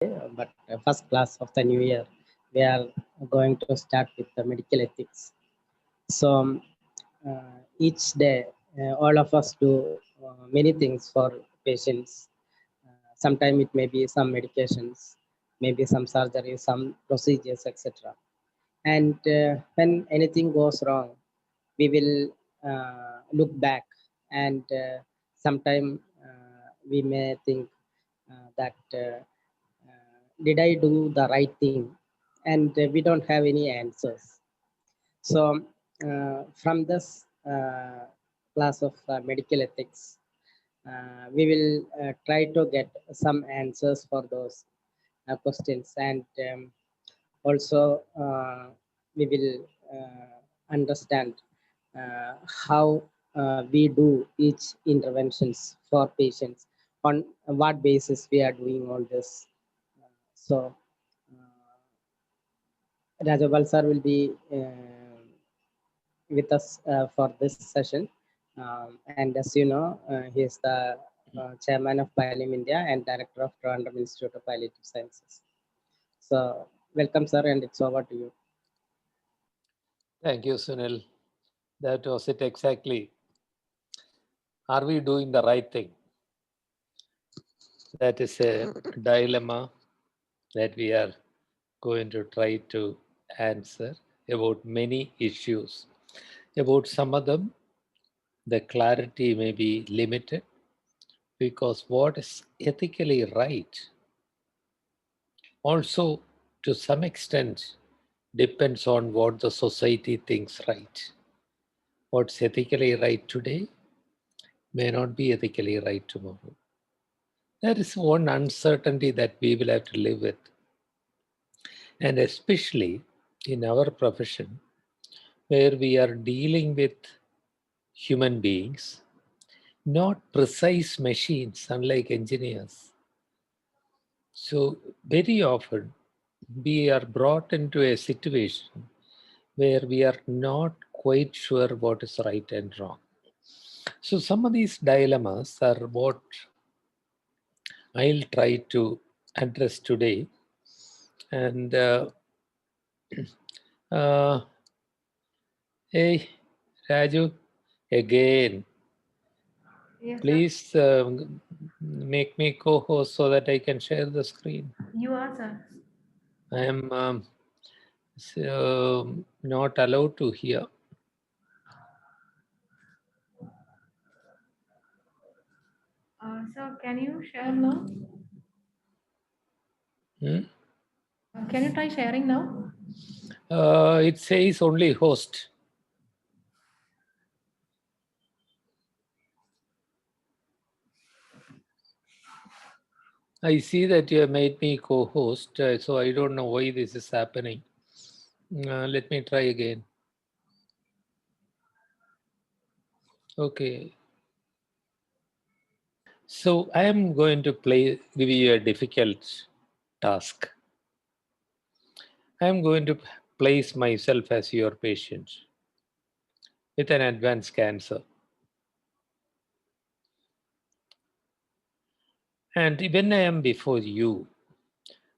But first class of the new year, we are going to start with the medical ethics. So each day, all of us do many things for patients. Sometimes it may be some medications, maybe some surgery, some procedures, etc. And when anything goes wrong, we will look back, and sometime we may think that did I do the right thing? And we don't have any answers. So from this class of medical ethics, we will try to get some answers for those questions, and also we will understand how we do each interventions for patients, on what basis we are doing all this. So Rajagopal sir will be with us for this session. And as you know, he is the chairman of Bilim India and director of Trivandrum Institute of Palliative Sciences. So welcome, sir, and it's over to you. Thank you, Sunil. That was it exactly. Are we doing the right thing? That is a dilemma that we are going to try to answer about many issues. About some of them, the clarity may be limited because what is ethically right also to some extent depends on what the society thinks right. What's ethically right today may not be ethically right tomorrow. There is one uncertainty that we will have to live with. And especially in our profession, where we are dealing with human beings, not precise machines, unlike engineers. So very often we are brought into a situation where we are not quite sure what is right and wrong. So some of these dilemmas are what I'll try to address today. And hey, Raju, again, Yes, please make me co-host so that I can share the screen. you are, sir. I am not allowed to hear. So can you share now? Can you try sharing now? It says only host. I see that you have made me co-host, so I don't know why this is happening. Let me try again. Okay. So I am going to give you a difficult task. I am going to place myself as your patient with an advanced cancer. And when I am before you,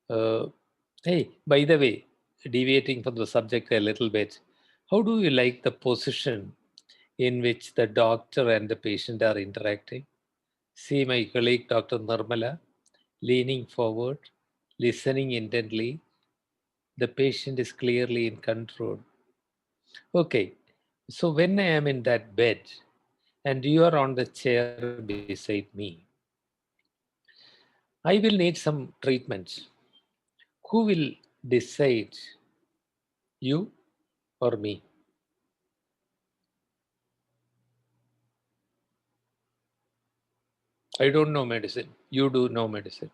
hey, by the way, deviating from the subject a little bit, how do you like the position in which the doctor and the patient are interacting? See my colleague, Dr. Nirmala, leaning forward, listening intently. The patient is clearly in control. Okay, so when I am in that bed and you are on the chair beside me, I will need some treatment. Who will decide, you or me? I don't know medicine. You do know medicine.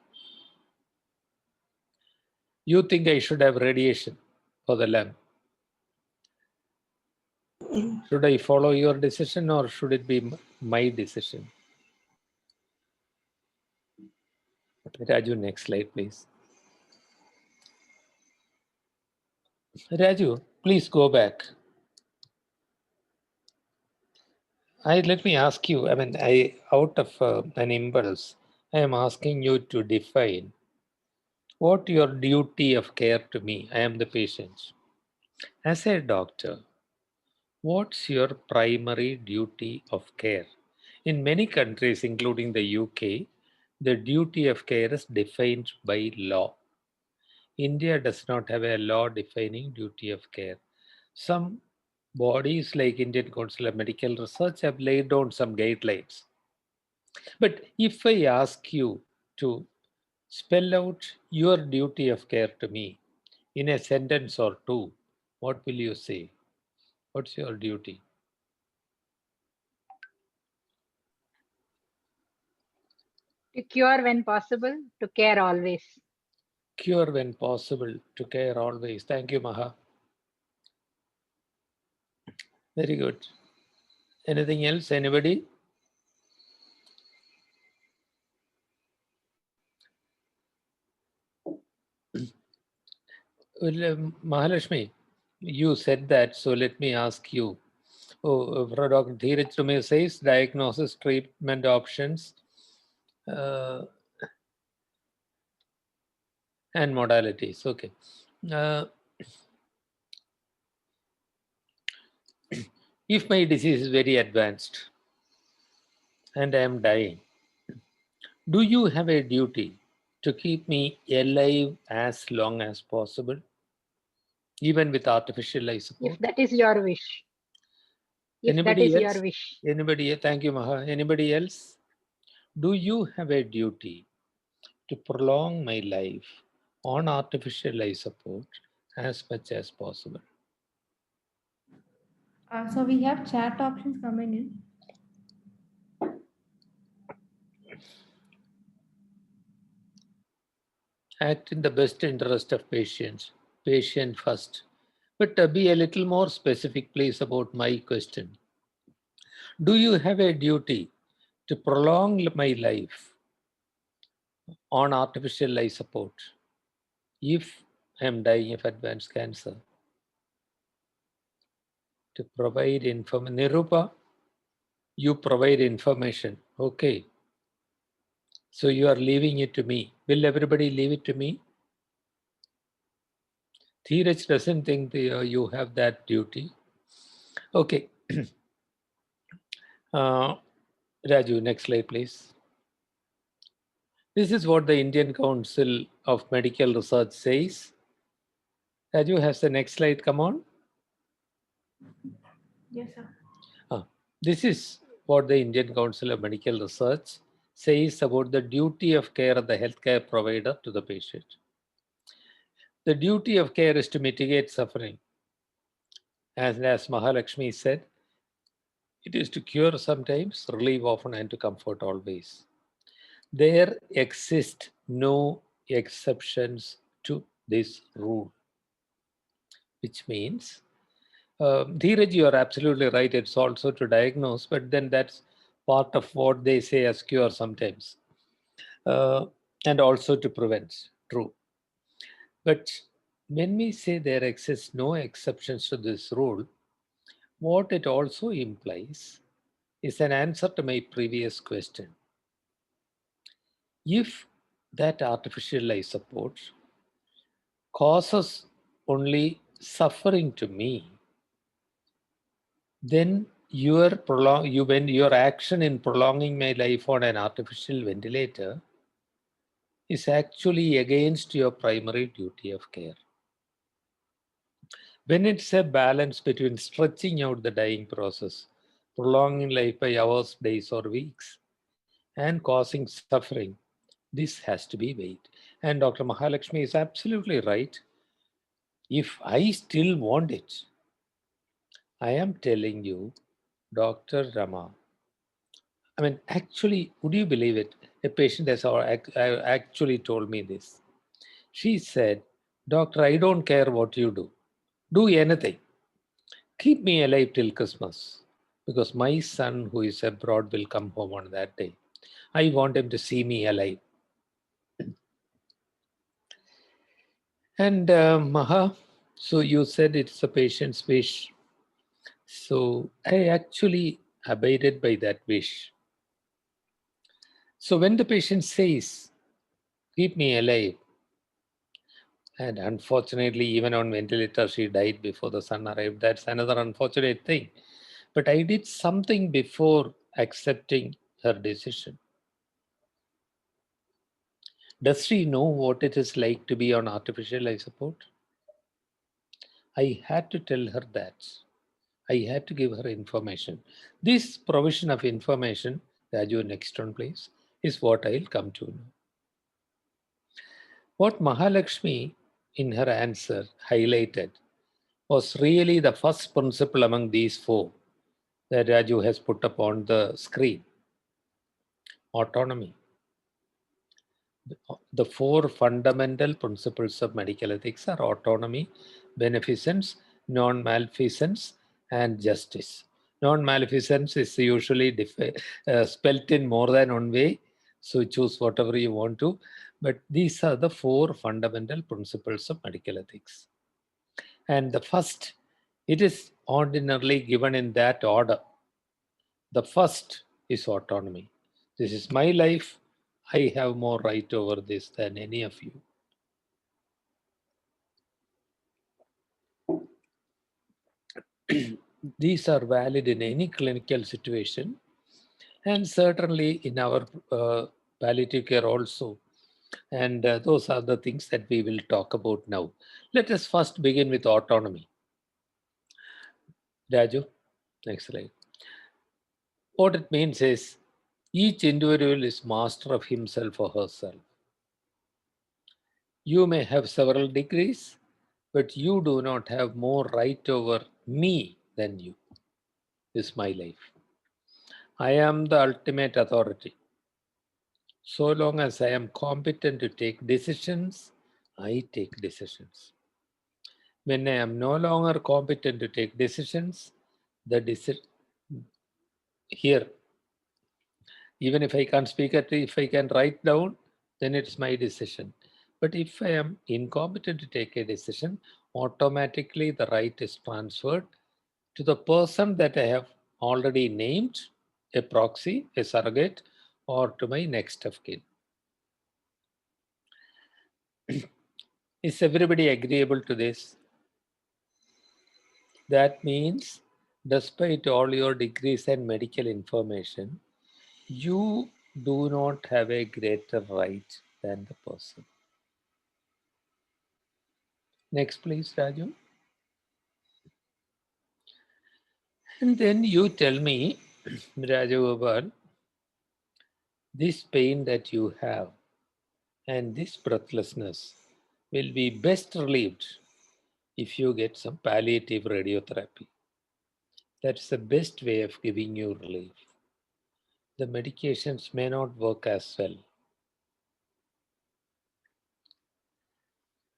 You think I should have radiation for the lung. Should I follow your decision or should it be my decision? Raju, next slide, please. Raju, please go back. Let me ask you, out of an impulse, I am asking you to define What your duty of care to me? I am the patient. As a doctor, what's your primary duty of care? In many countries, including the UK, the duty of care is defined by law. India does not have a law defining duty of care. Some bodies like Indian Council of Medical Research have laid down some guidelines. But if I ask you to spell out your duty of care to me in a sentence or two, what will you say? What's your duty? To cure when possible, to care always. Cure when possible, to care always. Thank you, Maha. Very good. Anything else? Anybody? Well, Mahalakshmi, you said that, so let me ask you. Dr. Dheeraj Tumay says diagnosis, treatment options, and modalities. Okay. If my disease is very advanced and I am dying, do you have a duty to keep me alive as long as possible, even with artificial life support? If that is your wish. If that Anybody is else? your wish. Anybody? Thank you, Maha. Anybody else? Do you have a duty to prolong my life on artificial life support as much as possible? So we have chat options coming in. Act in the best interest of patients. Patient first. But be a little more specific, please, about my question. Do you have a duty to prolong my life on artificial life support if I am dying of advanced cancer? To provide information. Nirupa, you provide information. Okay. So you are leaving it to me. Will everybody leave it to me? Dheeraj doesn't think you have that duty. Okay. Raju, next slide, please. This is what the Indian Council of Medical Research says. Raju, has the next slide come on? Yes, sir. This is what the Indian Council of Medical Research says about the duty of care of the healthcare provider to the patient. The duty of care is to mitigate suffering. As Mahalakshmi said, it is to cure sometimes, relieve often, and to comfort always. There exist no exceptions to this rule, which means, Dheeraj, you are absolutely right. It's also to diagnose, but then that's part of what they say as cure sometimes, and also to prevent. True. But when we say there exist no exceptions to this rule, what it also implies is an answer to my previous question. If that artificial life support causes only suffering to me, then when your action in prolonging my life on an artificial ventilator is actually against your primary duty of care. When it's a balance between stretching out the dying process, prolonging life by hours, days, or weeks, and causing suffering, this has to be weighed. And Dr. Mahalakshmi is absolutely right. If I still want it, I am telling you, Dr. Rama, I mean, actually, would you believe it? A patient has actually told me this. She said, Doctor, I don't care what you do. Do anything. Keep me alive till Christmas. Because my son who is abroad will come home on that day. I want him to see me alive. And Maha, so you said it's a patient's wish. So I actually abided by that wish. So when the patient says, keep me alive, And unfortunately, even on ventilator, she died before the son arrived. That's another unfortunate thing. But I did something before accepting her decision. Does she know what it is like to be on artificial life support? I had to tell her that. I had to give her information. This provision of information, Raju, next one please, is what I'll come to now. What Mahalakshmi in her answer highlighted was really the first principle among these four that Raju has put up on the screen. Autonomy. The four fundamental principles of medical ethics are autonomy, beneficence, non-malfeasance, and justice. Non-malfeasance is usually spelt in more than one way, so choose whatever you want to. But these are the four fundamental principles of medical ethics. And the first, it is ordinarily given in that order. The first is autonomy. This is my life. I have more right over this than any of you. These are valid in any clinical situation and certainly in our palliative care also. And those are the things that we will talk about now. Let us first begin with autonomy. Raju, next slide. What it means is each individual is master of himself or herself. You may have several degrees, but you do not have more right over me than you. This is my life. I am the ultimate authority. So long as I am competent to take decisions, I take decisions. When I am no longer competent to take decisions, here, even if I can't speak it, if I can write down, then it's my decision. But if I am incompetent to take a decision, automatically the right is transferred to the person that I have already named, a proxy, a surrogate, or to my next of kin. Is everybody agreeable to this? That means, despite all your degrees and medical information, you do not have a greater right than the person. Next, please, Raju. And then you tell me, Rajagopal, this pain that you have and this breathlessness will be best relieved if you get some palliative radiotherapy. That's the best way of giving you relief. The medications may not work as well.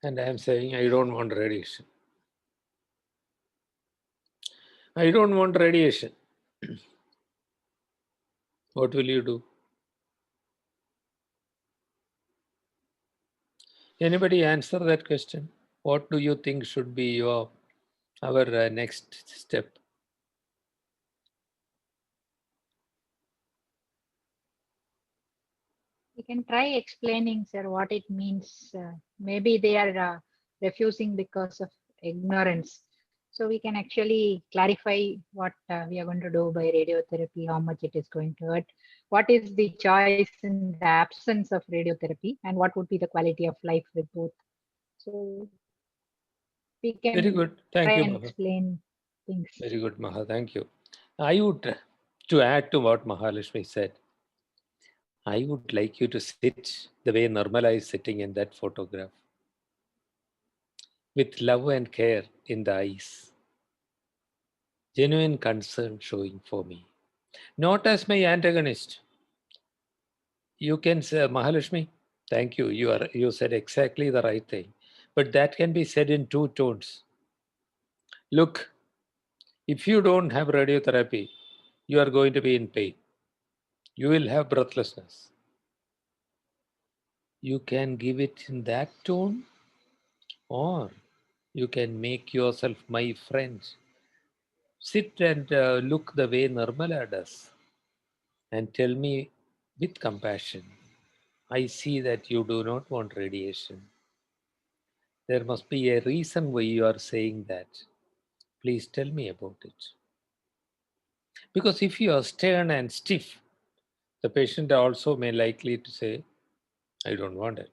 And I am saying, I don't want radiation. I don't want radiation. What will you do? Anybody answer that question? What do you think should be our next step? You can try explaining, sir, what it means. Maybe they are refusing because of ignorance. So we can actually clarify what we are going to do by radiotherapy, how much it is going to hurt, what is the choice in the absence of radiotherapy, and what would be the quality of life with both. So we can Very good. Thank try you, and Maha. explain things. Very good, Maha. Thank you. I would, to add to what Mahalakshmi said, I would like you to sit the way Nirmala is sitting in that photograph, with love and care in the eyes, genuine concern showing for me, not as my antagonist. You can say, Mahalakshmi, thank you. You said exactly the right thing. But that can be said in two tones. Look, if you don't have radiotherapy, you are going to be in pain. You will have breathlessness. You can give it in that tone, or you can make yourself my friend. Sit and look the way Nirmala does and tell me with compassion, I see that you do not want radiation. There must be a reason why you are saying that. Please tell me about it. Because if you are stern and stiff, the patient also may likely to say, I don't want it.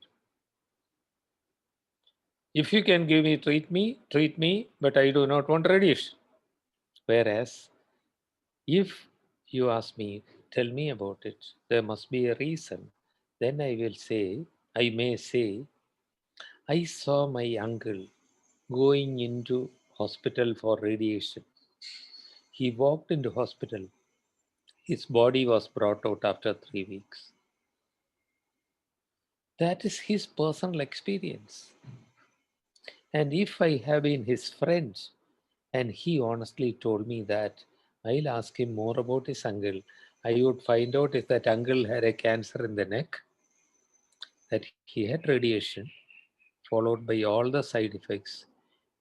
If you can give me, treat me, but I do not want radiation. Whereas, if you ask me, tell me about it, there must be a reason. Then I may say, I saw my uncle going into hospital for radiation. He walked into hospital. His body was brought out after 3 weeks. That is his personal experience. And if I have been his friend and he honestly told me that, I'll ask him more about his uncle. I would find out if that uncle had a cancer in the neck, that he had radiation, followed by all the side effects.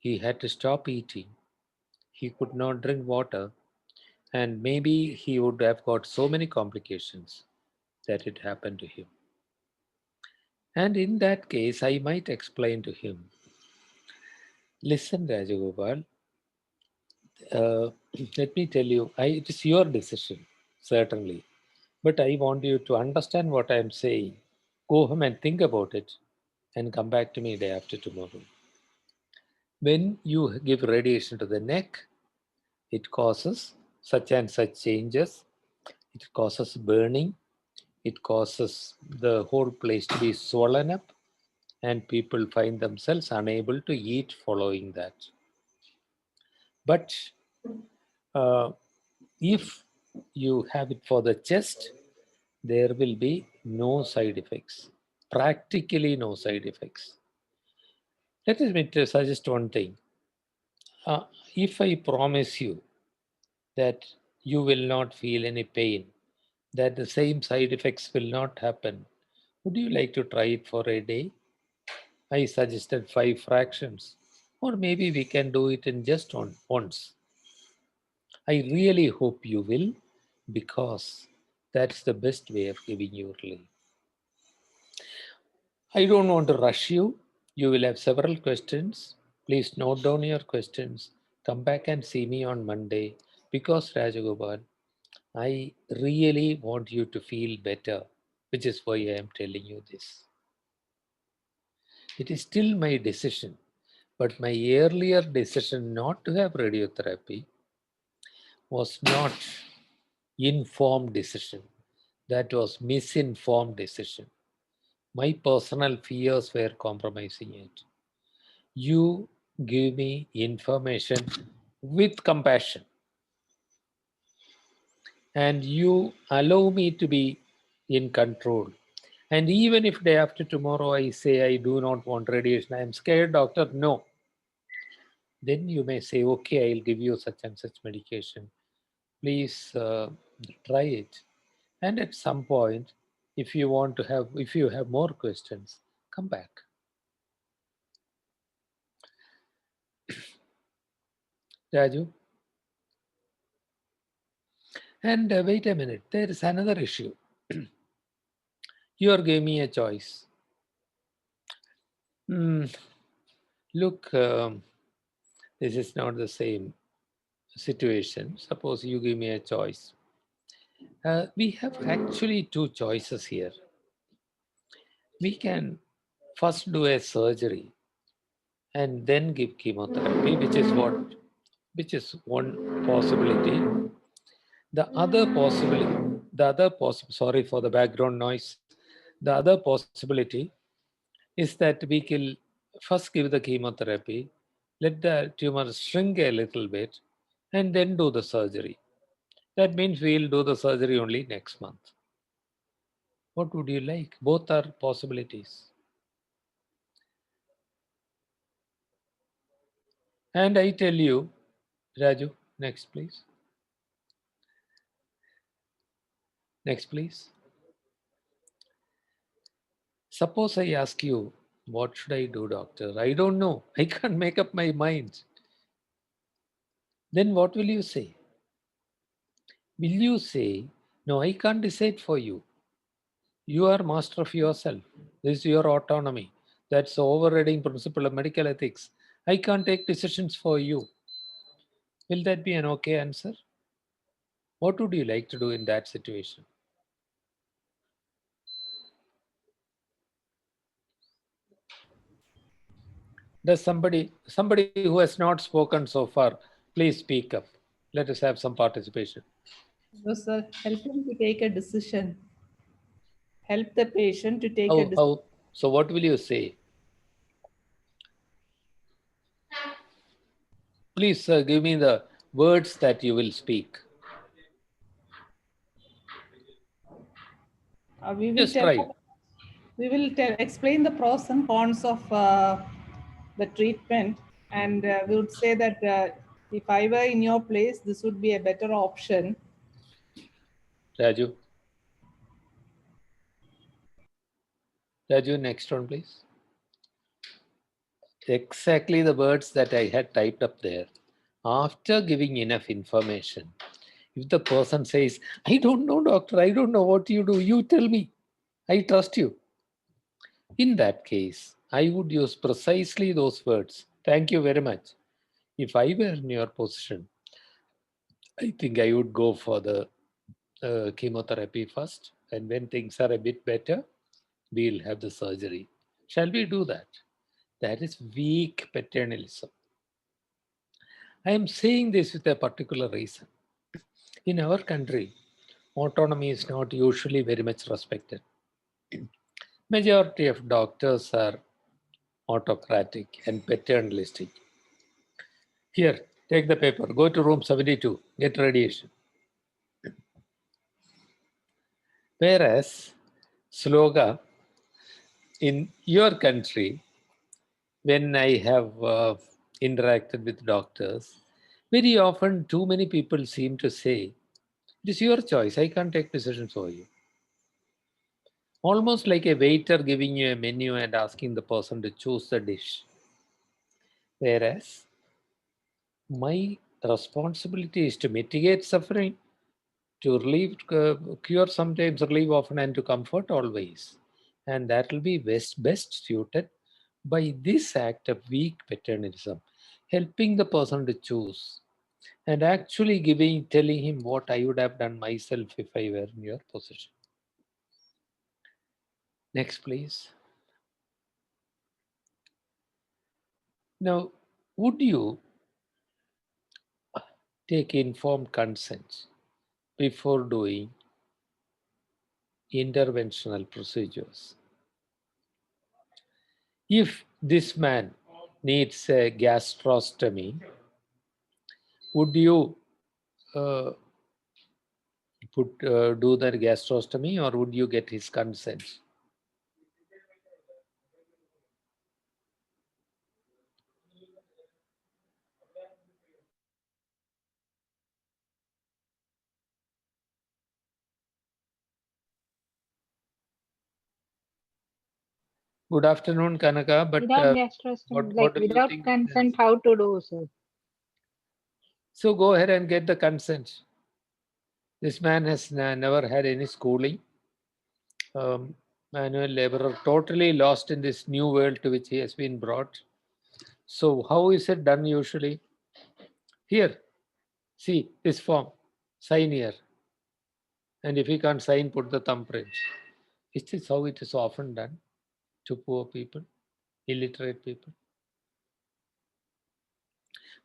He had to stop eating. He could not drink water. And maybe he would have got so many complications that it happened to him. And in that case, I might explain to him, listen, Rajagopal, let me tell you, it is your decision, certainly. But I want you to understand what I am saying. Go home and think about it and come back to me day after tomorrow. When you give radiation to the neck, it causes such and such changes. It causes burning. It causes the whole place to be swollen up, and people find themselves unable to eat following that. But if you have it for the chest, there will be no side effects, practically no side effects. Let me suggest one thing. If I promise you that you will not feel any pain, that the same side effects will not happen, would you like to try it for a day? I suggested 5 fractions, or maybe we can do it in just once. I really hope you will, because that's the best way of giving you relief. I don't want to rush you. You will have several questions. Please note down your questions. Come back and see me on Monday, because Rajagopal, I really want you to feel better, which is why I am telling you this. It is still my decision, but my earlier decision not to have radiotherapy was not informed decision. That was misinformed decision. My personal fears were compromising it. You give me information with compassion, and you allow me to be in control. And even if day after tomorrow I say I do not want radiation, I am scared, doctor, no. Then you may say, okay, I'll give you such and such medication. Please try it. And at some point, if you have more questions, come back. Raju? And wait a minute, there is another issue. You are giving me a choice. Look, this is not the same situation. Suppose you give me a choice. We have actually 2 choices here. We can first do a surgery and then give chemotherapy, which is one possibility. Sorry for the background noise. The other possibility is that we can first give the chemotherapy, let the tumor shrink a little bit, and then do the surgery. That means we'll do the surgery only next month. What would you like? Both are possibilities. And I tell you, Raju, next please. Next please. Suppose I ask you, what should I do, doctor? I don't know. I can't make up my mind. Then what will you say? Will you say, no, I can't decide for you. You are master of yourself. This is your autonomy. That's the overriding principle of medical ethics. I can't take decisions for you. Will that be an okay answer? What would you like to do in that situation? Does somebody who has not spoken so far, please speak up. Let us have some participation. So, sir, help him to take a decision. Help the patient to take a decision. So what will you say? Please give me the words that you will speak. We will Just try. explain the pros and cons of the treatment, and we would say that if I were in your place, this would be a better option. Raju, next one, please. Exactly the words that I had typed up there. After giving enough information, if the person says, I don't know, doctor, I don't know what you do, you tell me, I trust you. In that case, I would use precisely those words. Thank you very much. If I were in your position, I think I would go for the chemotherapy first. And when things are a bit better, we'll have the surgery. Shall we do that? That is weak paternalism. I am saying this with a particular reason. In our country, autonomy is not usually very much respected. Majority of doctors are autocratic and paternalistic. Here, take the paper, go to room 72, get radiation. Whereas, Sloga, in your country, when I have interacted with doctors, very often too many people seem to say, it is your choice, I can't take decisions for you. Almost like a waiter giving you a menu and asking the person to choose the dish. Whereas, my responsibility is to mitigate suffering, to relieve, cure sometimes, relieve often, and to comfort always. And that will be best suited by this act of weak paternalism, helping the person to choose and actually telling him what I would have done myself if I were in your position. Next, please. Now, would you take informed consent before doing interventional procedures? If this man needs a gastrostomy, would you do the gastrostomy, or would you get his consent? Good afternoon, Kanaka. But without gastrostomy, like without consent, how to do, sir? So go ahead and get the consent. This man has never had any schooling. Manual laborer, totally lost in this new world to which he has been brought. So how is it done usually? Here, see this form, sign here. And if he can't sign, put the thumbprint. Is this how it is often done to poor people, illiterate people?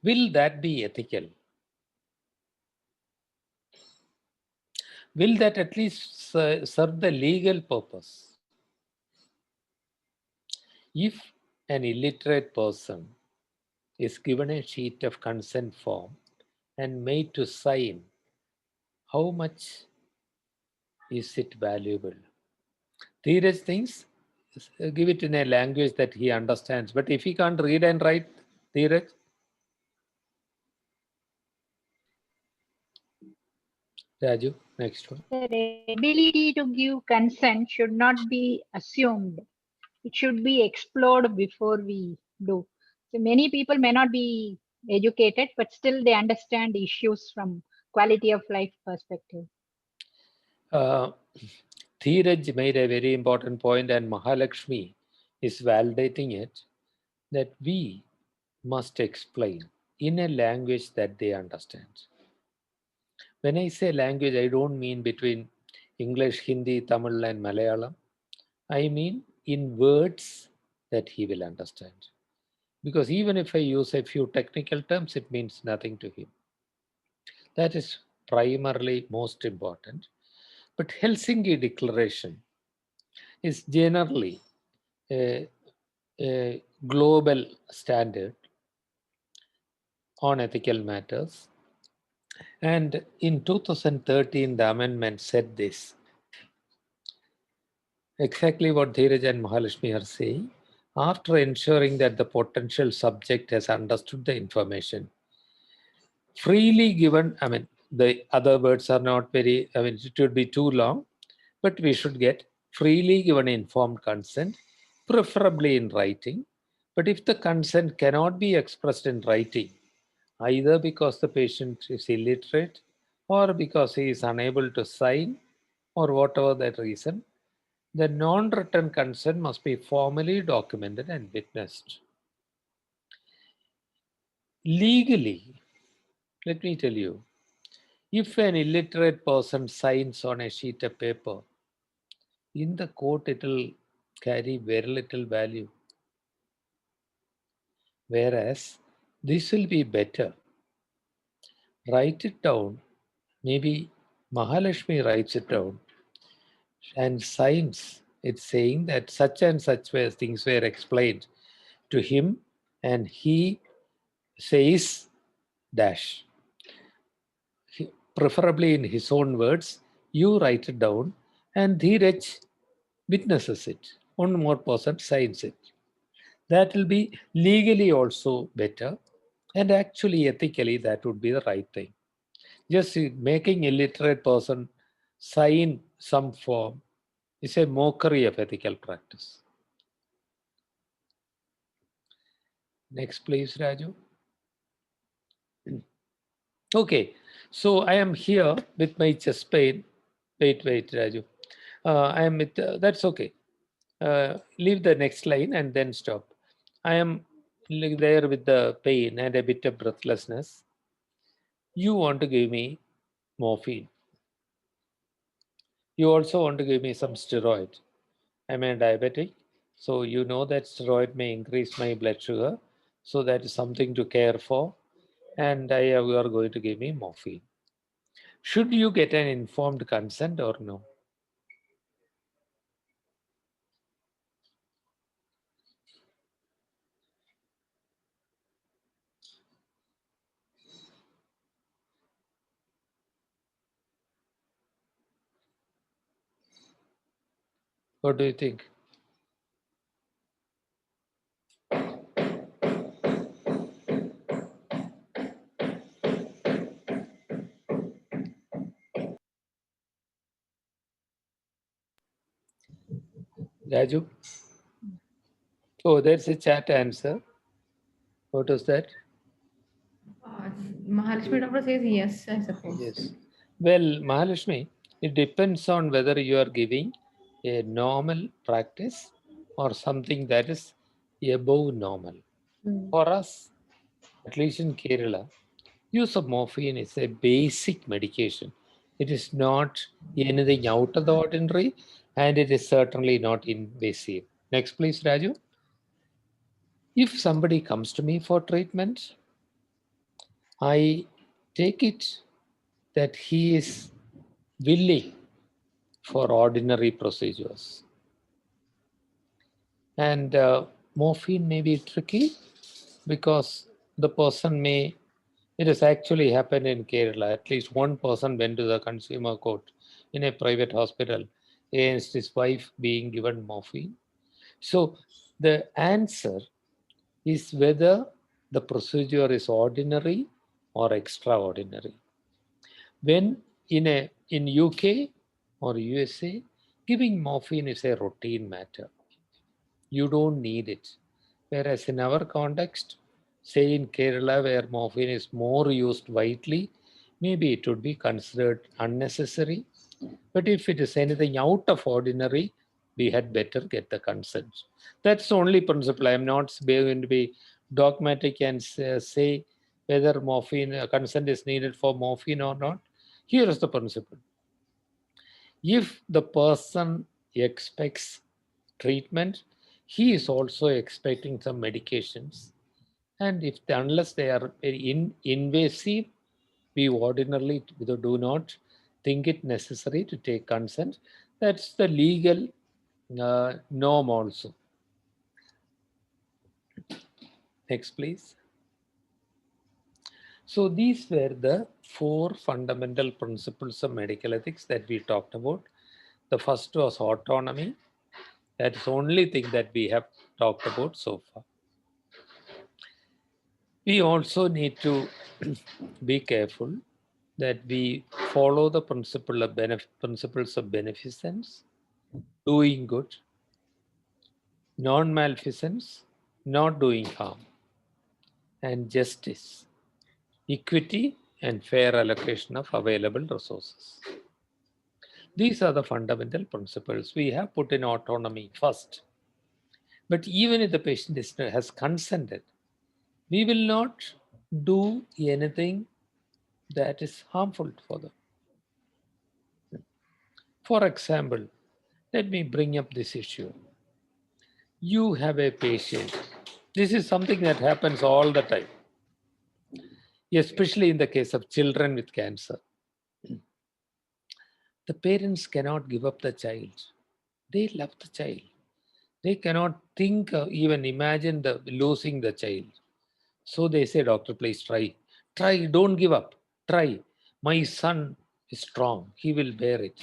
Will that be ethical? Will that at least serve the legal purpose? If an illiterate person is given a sheet of consent form and made to sign, how much is it valuable? Dheeraj thinks, give it in a language that he understands. But if he can't read and write, Dheeraj? Raju, next one. The ability to give consent should not be assumed. It should be explored before we do. So many people may not be educated, but still they understand issues from quality of life perspective. Dheeraj made a very important point, and Mahalakshmi is validating it, that we must explain in a language that they understand. When I say language, I don't mean between English, Hindi, Tamil, and Malayalam. I mean in words that he will understand. Because even if I use a few technical terms, it means nothing to him. That is primarily most important. But Helsinki Declaration is generally a global standard on ethical matters. And in 2013, the amendment said this. Exactly what Dheeraj and Mahalakshmi are saying. After ensuring that the potential subject has understood the information, freely given, the other words are not very, it would be too long, but we should get freely given informed consent, preferably in writing. But if the consent cannot be expressed in writing, either because the patient is illiterate or because he is unable to sign or whatever that reason, the non-written consent must be formally documented and witnessed. Legally, let me tell you, if an illiterate person signs on a sheet of paper, in the court it will carry very little value. Whereas this will be better. Write it down. Maybe Mahalakshmi writes it down and signs it saying that such and such ways things were explained to him, and he says dash. Preferably in his own words, you write it down and Dheeraj witnesses it. One more person signs it. That will be legally also better, and actually ethically that would be the right thing. Just making illiterate person sign some form is a mockery of ethical practice. Next, please, Raju. Okay, so I am here with my chest pain. Wait, Raju. I am with, that's okay. Leave the next line and then stop. I am there with the pain and a bit of breathlessness. You want to give me morphine. You also want to give me some steroid. I'm a diabetic, so you know that steroid may increase my blood sugar. So that is something to care for. And you are going to give me morphine. Should you get an informed consent or no? What do you think? Raju? Oh, there's a chat answer. What was that? Mahalakshmi doctor says yes, I suppose. Yes. Well, Mahalakshmi, it depends on whether you are giving a normal practice or something that is above normal. For us, at least in Kerala, use of morphine is a basic medication. It is not anything out of the ordinary, and it is certainly not invasive. Next, please, Raju. If somebody comes to me for treatment, I take it that he is willing for ordinary procedures. And morphine may be tricky because the person may, it has actually happened in Kerala. At least one person went to the consumer court in a private hospital against his wife being given morphine. So the answer is whether the procedure is ordinary or extraordinary. When in UK or USA, giving morphine is a routine matter. You don't need it. Whereas in our context, say in Kerala where morphine is more used widely, maybe it would be considered unnecessary. But if it is anything out of ordinary, we had better get the consent. That's the only principle. I'm not going to be dogmatic and say whether morphine consent is needed for morphine or not. Here is the principle. If the person expects treatment, he is also expecting some medications. And unless they are very invasive, we ordinarily do not think it necessary to take consent. That's the legal norm also. Next, please. So these were the 4 fundamental principles of medical ethics that we talked about. The first was autonomy. That's the only thing that we have talked about so far. We also need to be careful that we follow the principles of beneficence, doing good, non-malfeasance, not doing harm, and justice, equity, and fair allocation of available resources. These are the fundamental principles. We have put in autonomy first. But even if the patient has consented, we will not do anything that is harmful for them. For example, let me bring up this issue. You have a patient. This is something that happens all the time, especially in the case of children with cancer. The parents cannot give up the child. They love the child. They cannot think or even imagine losing the child. So they say, doctor, please try. Try, don't give up. Try. My son is strong. He will bear it.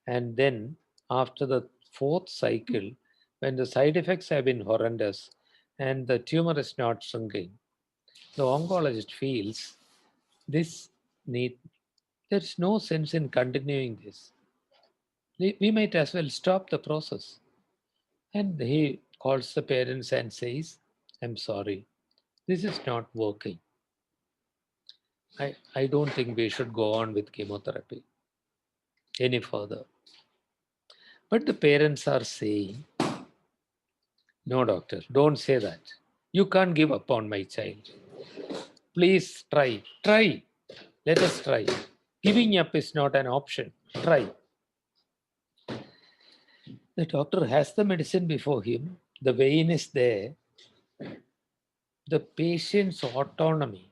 And then after the 4th cycle, when the side effects have been horrendous and the tumor is not shrinking, the oncologist feels there's no sense in continuing this. We might as well stop the process. And he calls the parents and says, I'm sorry, this is not working. I don't think we should go on with chemotherapy any further. But the parents are saying, no, doctor, don't say that. You can't give up on my child. Please try. Try. Let us try. Giving up is not an option. Try. The doctor has the medicine before him. The vein is there. The patient's autonomy,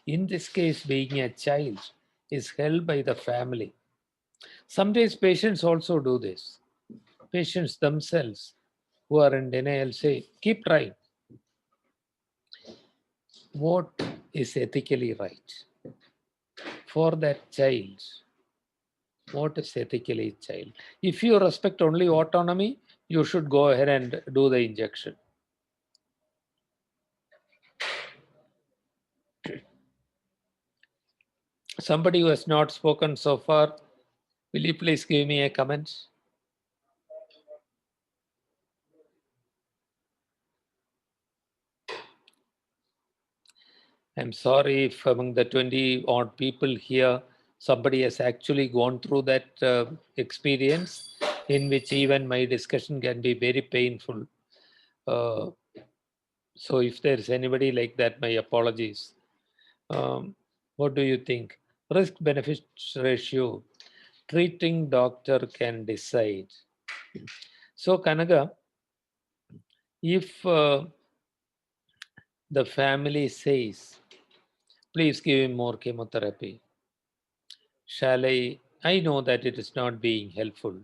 in this case being a child, is held by the family. Sometimes patients also do this. Patients themselves who are in denial say, keep trying. What is ethically right for that child? What is ethically child? If you respect only autonomy, you should go ahead and do the injection. Somebody who has not spoken so far, will you please give me a comment? I'm sorry if among the 20 odd people here, somebody has actually gone through that experience in which even my discussion can be very painful. So if there's anybody like that, my apologies. What do you think? Risk-benefit ratio, treating doctor can decide. So Kanaga, if the family says, please give him more chemotherapy, shall I know that it is not being helpful.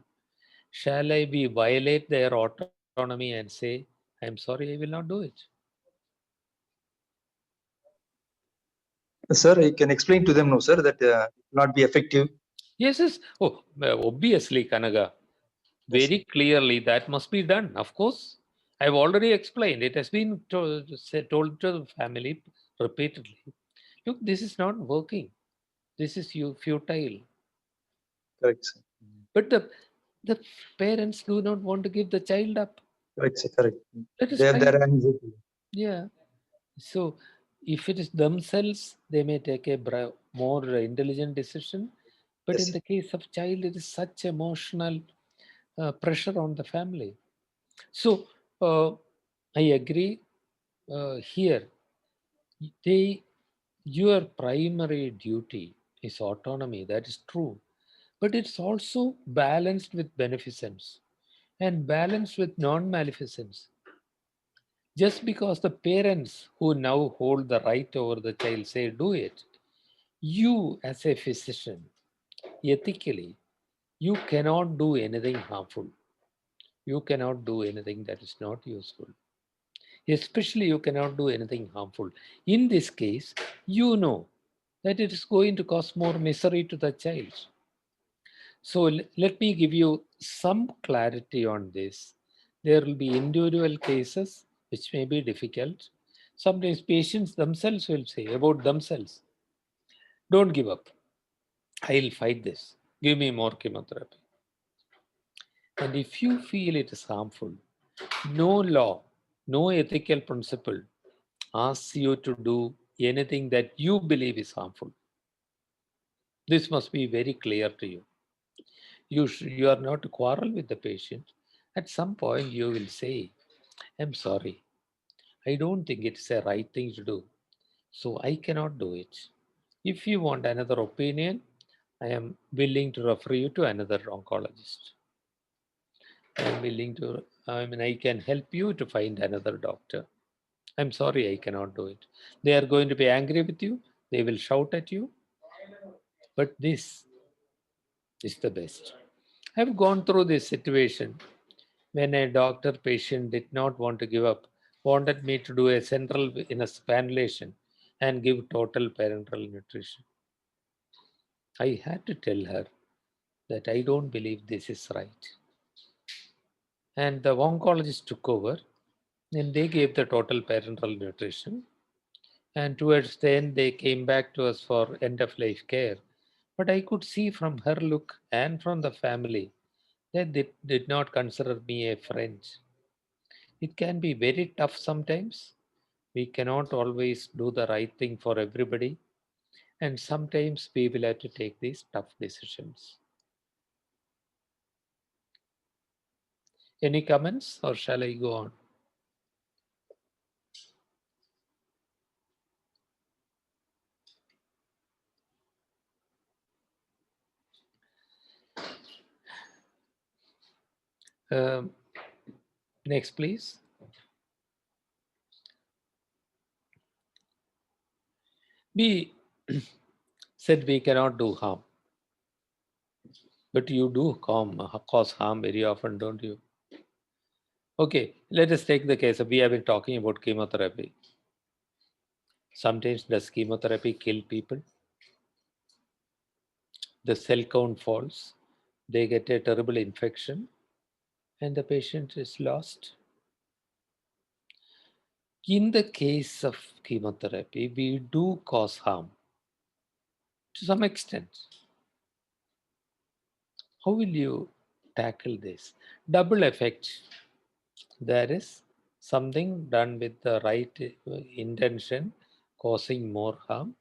Shall I violate their autonomy and say, I'm sorry, I will not do it? Sir, I can explain to them, no, sir, that it will not be effective. Yes, yes. Oh, obviously, Kanaga. Very clearly, that must be done. Of course, I've already explained. It has been told to the family repeatedly. Look, this is not working. This is futile. Correct, sir. But the parents do not want to give the child up. Correct, sir. Correct. That is They fine. have their anxiety. Yeah. So if it is themselves, they may take a more intelligent decision. But Yes, in the case of child, it is such emotional pressure on the family. So I agree here. Your primary duty is autonomy. That is true, but it's also balanced with beneficence and balanced with non-maleficence. Just because the parents who now hold the right over the child say do it, you as a physician, ethically, you cannot do anything harmful. You cannot do anything that is not useful. Especially, you cannot do anything harmful. In this case, you know that it is going to cause more misery to the child. So let me give you some clarity on this. There will be individual cases which may be difficult. Sometimes patients themselves will say about themselves, don't give up. I'll fight this. Give me more chemotherapy. And if you feel it is harmful, no law, no ethical principle asks you to do anything that you believe is harmful. This must be very clear to you. You are not to quarrel with the patient. At some point, you will say, I'm sorry. I don't think it's a right thing to do. So I cannot do it. If you want another opinion, I am willing to refer you to another oncologist. I can help you to find another doctor. I'm sorry, I cannot do it. They are going to be angry with you. They will shout at you. But this is the best. I've gone through this situation when a doctor patient did not want to give up, wanted me to do a central venous spanulation and give total parenteral nutrition. I had to tell her that I don't believe this is right. And the oncologist took over and they gave the total parenteral nutrition. And towards the end, they came back to us for end of life care. But I could see from her look and from the family that they did not consider me a friend. It can be very tough sometimes. We cannot always do the right thing for everybody. And sometimes we will have to take these tough decisions. Any comments or shall I go on? Next, please. We said we cannot do harm. But you do cause harm very often, don't you? Okay, let us take the case of we have been talking about chemotherapy. Sometimes does chemotherapy kill people? The cell count falls, they get a terrible infection, and the patient is lost. In the case of chemotherapy, we do cause harm to some extent. How will you tackle this? Double effect. There is something done with the right intention causing more harm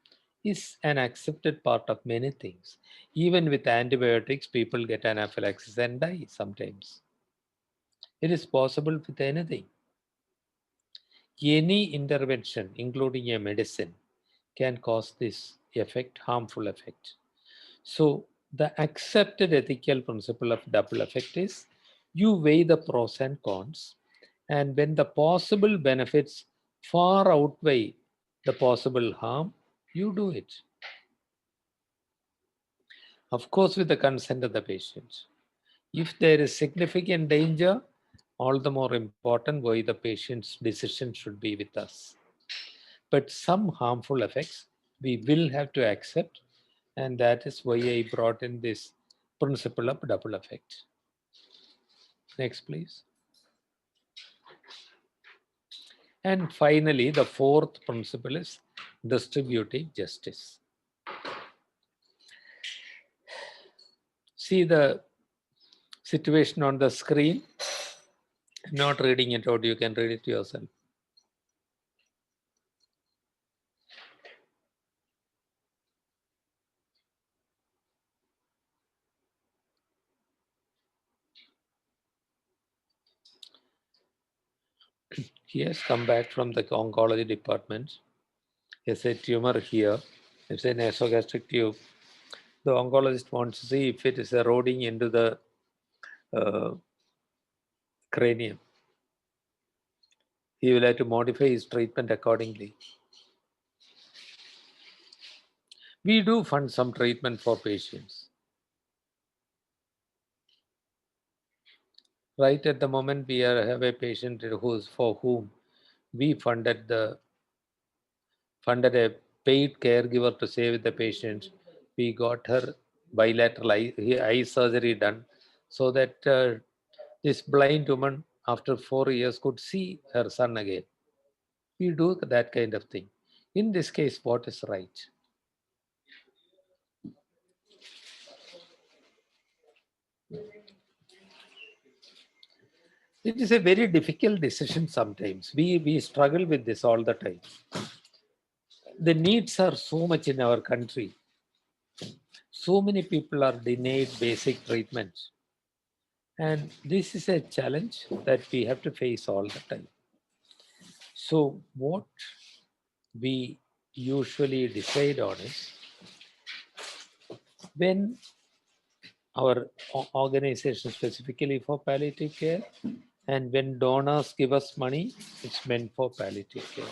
is an accepted part of many things. Even with antibiotics, people get anaphylaxis and die sometimes. It is possible with anything. Any intervention, including a medicine, can cause this effect, harmful effect. So the accepted ethical principle of double effect is you weigh the pros and cons, and when the possible benefits far outweigh the possible harm, you do it. Of course, with the consent of the patient. If there is significant danger, all the more important why the patient's decision should be with us. But some harmful effects we will have to accept, and that is why I brought in this principle of double effect. Next, please. And finally, the fourth principle is distributive justice. See the situation on the screen. Not reading it out, you can read it yourself. He has come back from the oncology department. There's a tumor here. It's an nasogastric tube. The oncologist wants to see if it is eroding into the cranium. He will have to modify his treatment accordingly. We do fund some treatment for patients. Right at the moment, we have a patient for whom we funded a paid caregiver to stay with the patient. We got her bilateral eye surgery done so that this blind woman, after 4 years, could see her son again. We do that kind of thing. In this case, what is right? It is a very difficult decision sometimes. We struggle with this all the time. The needs are so much in our country. So many people are denied basic treatments. And this is a challenge that we have to face all the time. So what we usually decide on is, when our organization specifically for palliative care, and when donors give us money, it's meant for palliative care.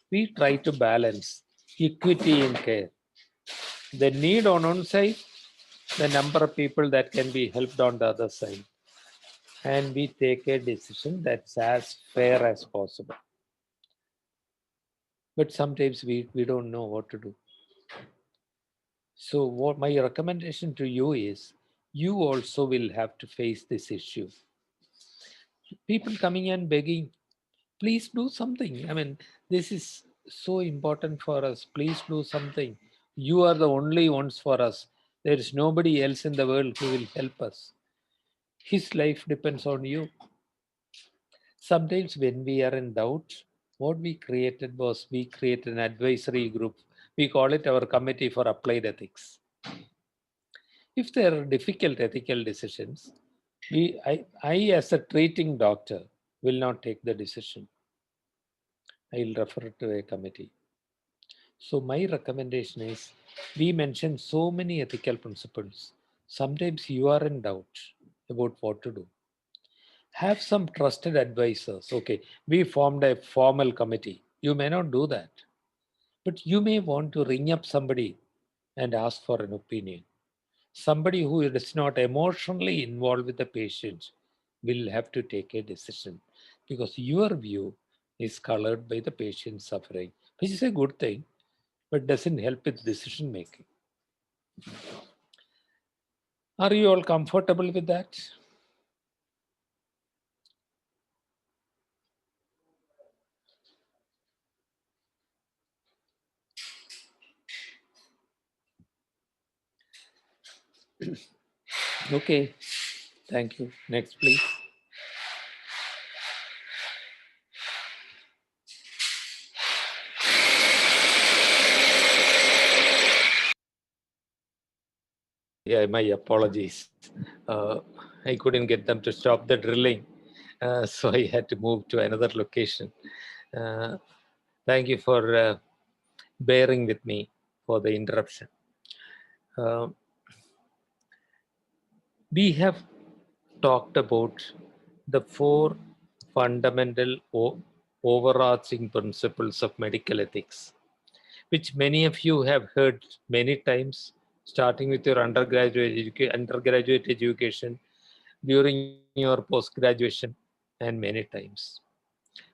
We try to balance equity in care. The need on one side, the number of people that can be helped on the other side. And we take a decision that's as fair as possible. But sometimes we don't know what to do. So what my recommendation to you is, you also will have to face this issue. People coming and begging, please do something. I mean, this is so important for us. Please do something. You are the only ones for us. There is nobody else in the world who will help us. His life depends on you. Sometimes when we are in doubt, what we created was, we create an advisory group. We call it our Committee for Applied Ethics. If there are difficult ethical decisions, I as a treating doctor will not take the decision. I will refer it to a committee. So my recommendation is, we mention so many ethical principles. Sometimes you are in doubt about what to do. Have some trusted advisors. Okay, we formed a formal committee. You may not do that, but you may want to ring up somebody and ask for an opinion. Somebody who is not emotionally involved with the patient will have to take a decision, because your view is colored by the patient's suffering, which is a good thing, but doesn't help with decision making. Are you all comfortable with that? Okay, thank you. Next, please. Yeah, my apologies. I couldn't get them to stop the drilling, so I had to move to another location. Thank you for bearing with me for the interruption. We have talked about the 4 fundamental overarching principles of medical ethics, which many of you have heard many times, starting with your undergraduate education, during your post-graduation, and many times.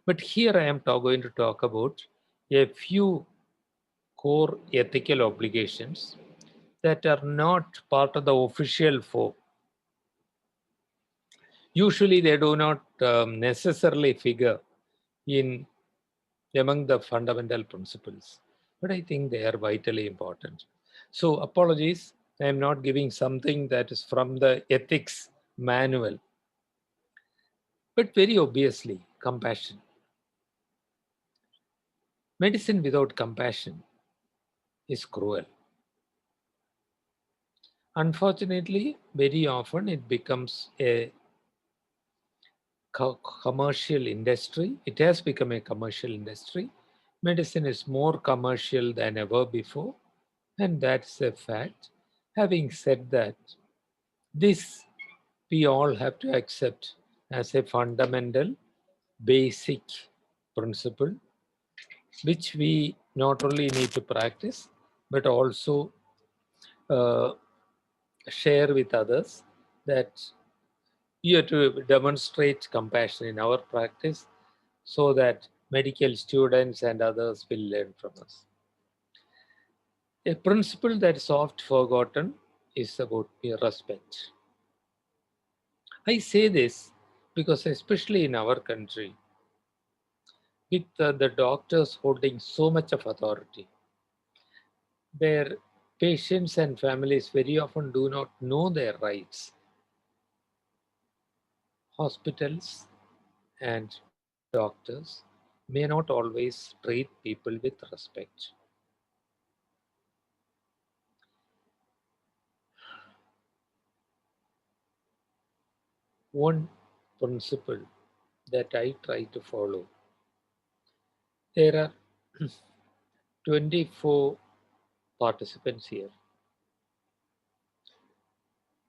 But here I am going to talk about a few core ethical obligations that are not part of the official 4. Usually they do not necessarily figure in among the fundamental principles, but I think they are vitally important. So apologies, I am not giving something that is from the ethics manual, but very obviously, compassion. Medicine without compassion is cruel. Unfortunately, very often it becomes a commercial industry. It has become a commercial industry. Medicine is more commercial than ever before, and that's a fact. Having said that, this we all have to accept as a fundamental, basic principle, which we not only need to practice, but also share with others, that you have to demonstrate compassion in our practice so that medical students and others will learn from us. A principle that is oft forgotten is about respect. I say this because, especially in our country, with the doctors holding so much of authority, where patients and families very often do not know their rights, hospitals and doctors may not always treat people with respect. One principle that I try to follow, there are 24 participants here.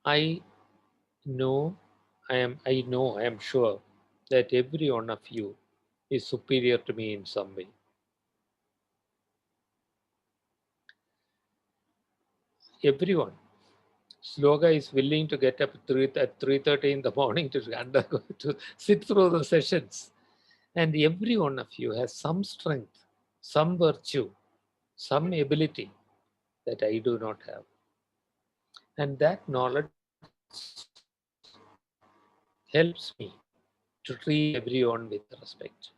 I am sure that every one of you is superior to me in some way. Everyone. Sloga is willing to get up at 3:30 in the morning to sit through the sessions. And every one of you has some strength, some virtue, some ability that I do not have. And that knowledge helps me to treat everyone with respect.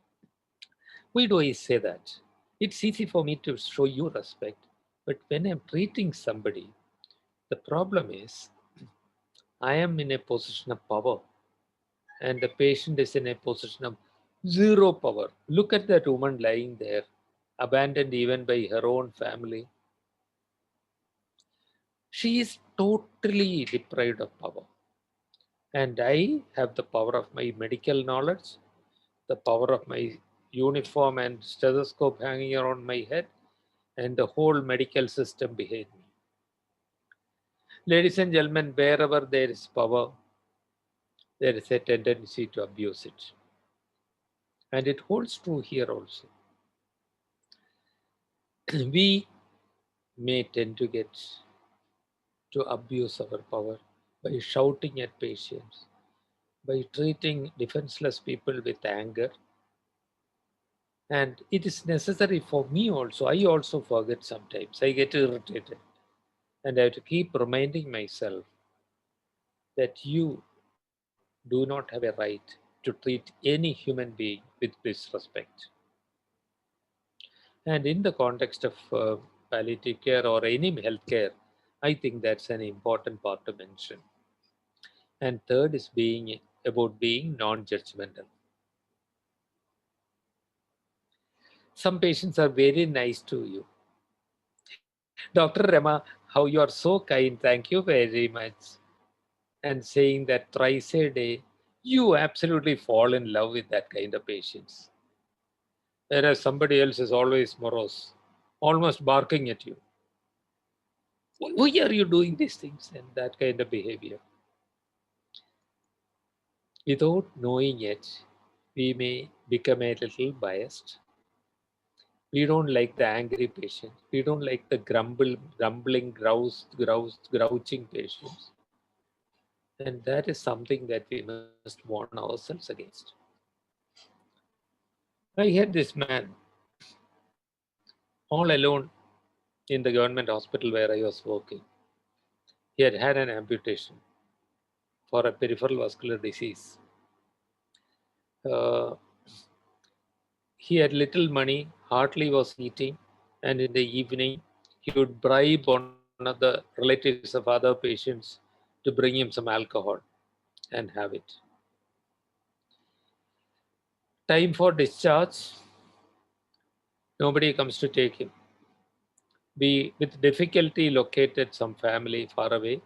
Why do I say that? It's easy for me to show you respect, but when I'm treating somebody, the problem is I am in a position of power and the patient is in a position of zero power. Look at that woman lying there, abandoned even by her own family. She is totally deprived of power. And I have the power of my medical knowledge, the power of my uniform and stethoscope hanging around my head, and the whole medical system behind me. Ladies and gentlemen, wherever there is power, there is a tendency to abuse it. And it holds true here also. We may tend to get to abuse our power by shouting at patients, by treating defenseless people with anger. And it is necessary for me also. I also forget sometimes. I get irritated. And I have to keep reminding myself that you do not have a right to treat any human being with disrespect. And in the context of palliative care or any healthcare, I think that's an important part to mention. And third is about being non-judgmental. Some patients are very nice to you. Dr. Rema, how you are so kind. Thank you very much. And saying that thrice a day, you absolutely fall in love with that kind of patients. Whereas somebody else is always morose, almost barking at you. Why are you doing these things? And that kind of behavior. Without knowing it, we may become a little biased. We don't like the angry patient. We don't like the grumbling, grouching patients. And that is something that we must warn ourselves against. I had this man all alone in the government hospital where I was working. He had had an amputation for a peripheral vascular disease. He had little money, hardly was eating, and in the evening, he would bribe one of the relatives of other patients to bring him some alcohol and have it. Time for discharge, nobody comes to take him. We, with difficulty, located some family far away,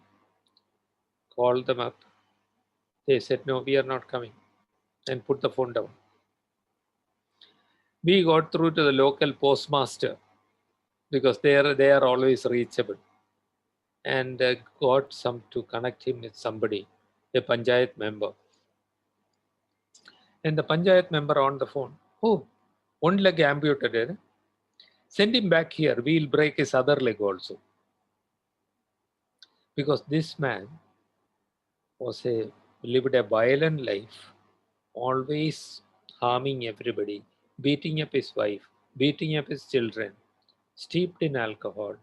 called them up. They said, no, we are not coming. and put the phone down. We got through to the local postmaster because they are always reachable, and got some to connect him with somebody, a panchayat member. And the panchayat member on the phone, oh, one leg amputated. Send him back here. We'll break his other leg also. Because this man lived a violent life, always harming everybody, beating up his wife, beating up his children, steeped in alcohol,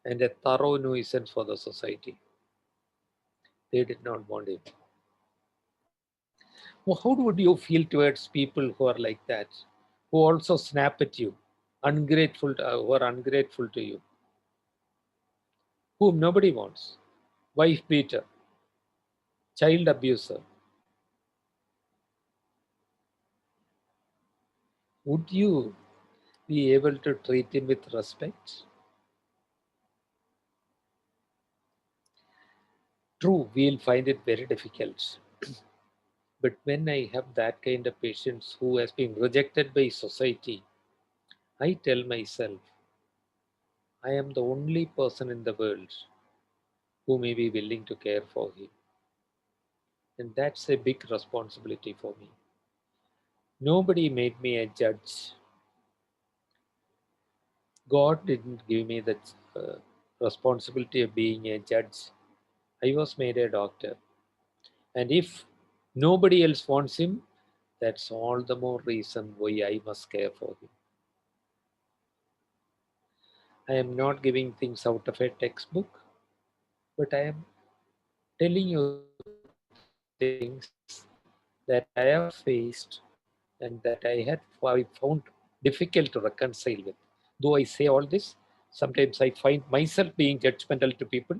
and a thorough nuisance for the society. They did not want him. Well, how would you feel towards people who are like that, who also snap at you, who are ungrateful to you, whom nobody wants, wife beater, child abuser? Would you be able to treat him with respect? True, we'll find it very difficult. But when I have that kind of patience who has been rejected by society, I tell myself, I am the only person in the world who may be willing to care for him. And that's a big responsibility for me. Nobody made me a judge. God didn't give me the responsibility of being a judge. I was made a doctor. And if nobody else wants him, that's all the more reason why I must care for him. I am not giving things out of a textbook, but I am telling you things that I have faced and that I found difficult to reconcile with. Though I say all this, sometimes I find myself being judgmental to people,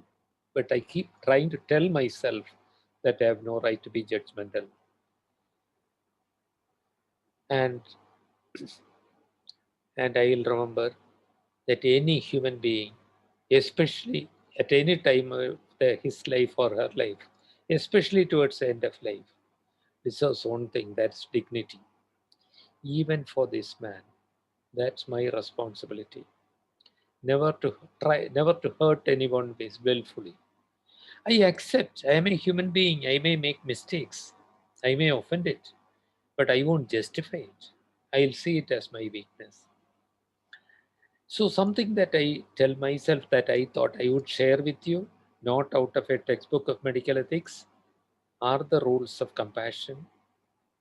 but I keep trying to tell myself that I have no right to be judgmental. And I'll remember that any human being, especially at any time of his life or her life, especially towards the end of life, deserves one thing, that's dignity. Even for this man, that's my responsibility. Never to hurt anyone willfully. I accept I am a human being. I may make mistakes. I may offend it, but I won't justify it. I'll see it as my weakness. So something that I tell myself that I thought I would share with you, not out of a textbook of medical ethics, are the rules of compassion,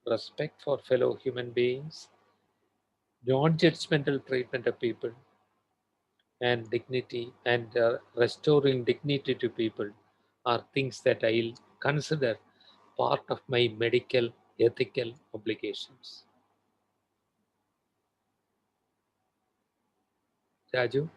respect for fellow human beings, non-judgmental treatment of people, and dignity, and restoring dignity to people are things that I'll consider part of my medical ethical obligations. Raju?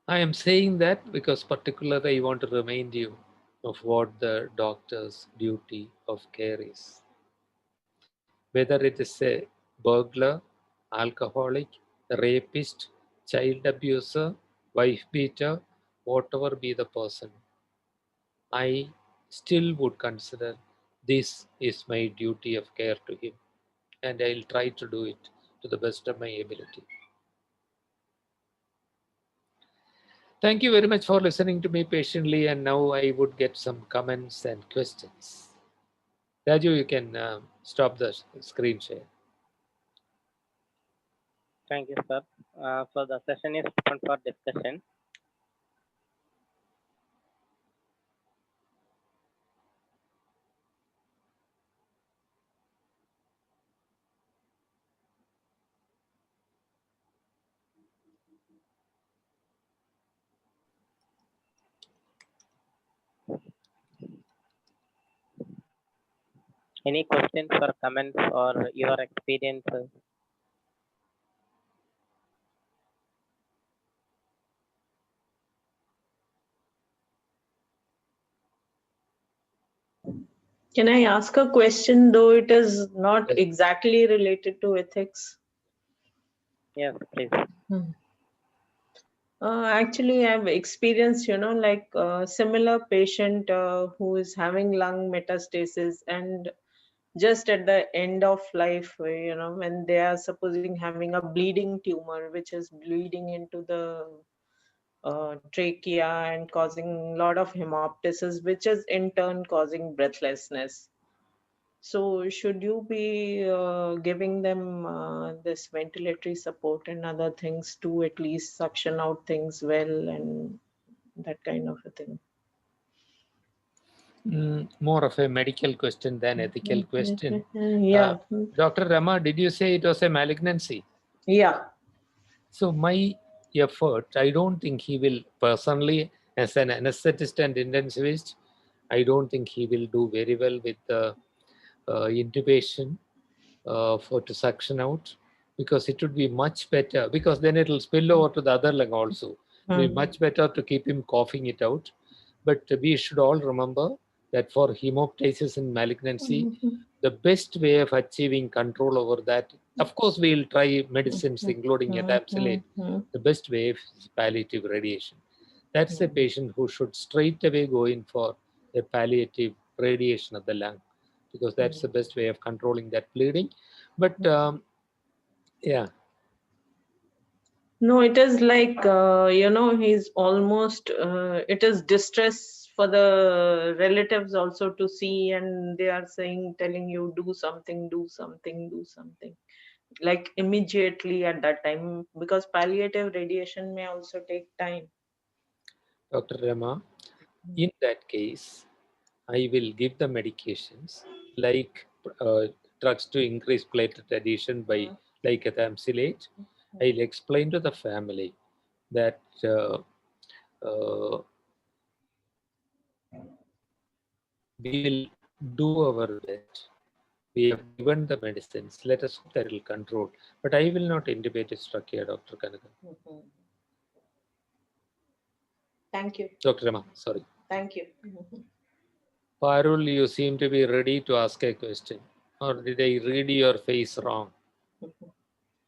I am saying that because particularly I want to remind you of what the doctor's duty of care is. Whether it is a burglar, alcoholic, rapist, child abuser, wife beater, whatever be the person, I still would consider this is my duty of care to him, and I'll try to do it to the best of my ability. Thank you very much for listening to me patiently, and now I would get some comments and questions. Raju, you can stop the screen share. Thank you, sir. So the session is open for discussion. Any questions or comments or your experiences? Can I ask a question, though it is not Yes. exactly related to ethics? Yes, please. Actually, I've experienced, like a similar patient who is having lung metastasis, and just at the end of life, when they are supposing having a bleeding tumor, which is bleeding into the trachea and causing a lot of hemoptysis, which is in turn causing breathlessness. So should you be giving them this ventilatory support and other things to at least suction out things well and that kind of a thing? More of a medical question than ethical question. Yeah. Dr. Rama, did you say it was a malignancy? Yeah. So my effort, I don't think he will personally, as an anesthetist and intensivist, I don't think he will do very well with the intubation to suction out, because it would be much better, because then it will spill over to the other lung also. It will be much better to keep him coughing it out. But we should all remember that for hemoptysis and malignancy, the best way of achieving control over that, of course, we'll try medicines, including ethamsulate. The best way is palliative radiation. That's a patient who should straight away go in for a palliative radiation of the lung, because that's the best way of controlling that bleeding. But yeah. No, it is like, he's almost, it is distress for the relatives also to see, and they are telling you, do something, do something, do something. Like immediately at that time, because palliative radiation may also take time. Dr. Rama, in that case, I will give the medications like drugs to increase platelet addition by like ethamsulate. I'll explain to the family that we will do our best. We have given the medicines. Let us hope that it will control. But I will not intubate his trachea, Dr. Kanagan. Thank you. Dr. Rama, sorry. Thank you. Parul, you seem to be ready to ask a question. Or did I read your face wrong?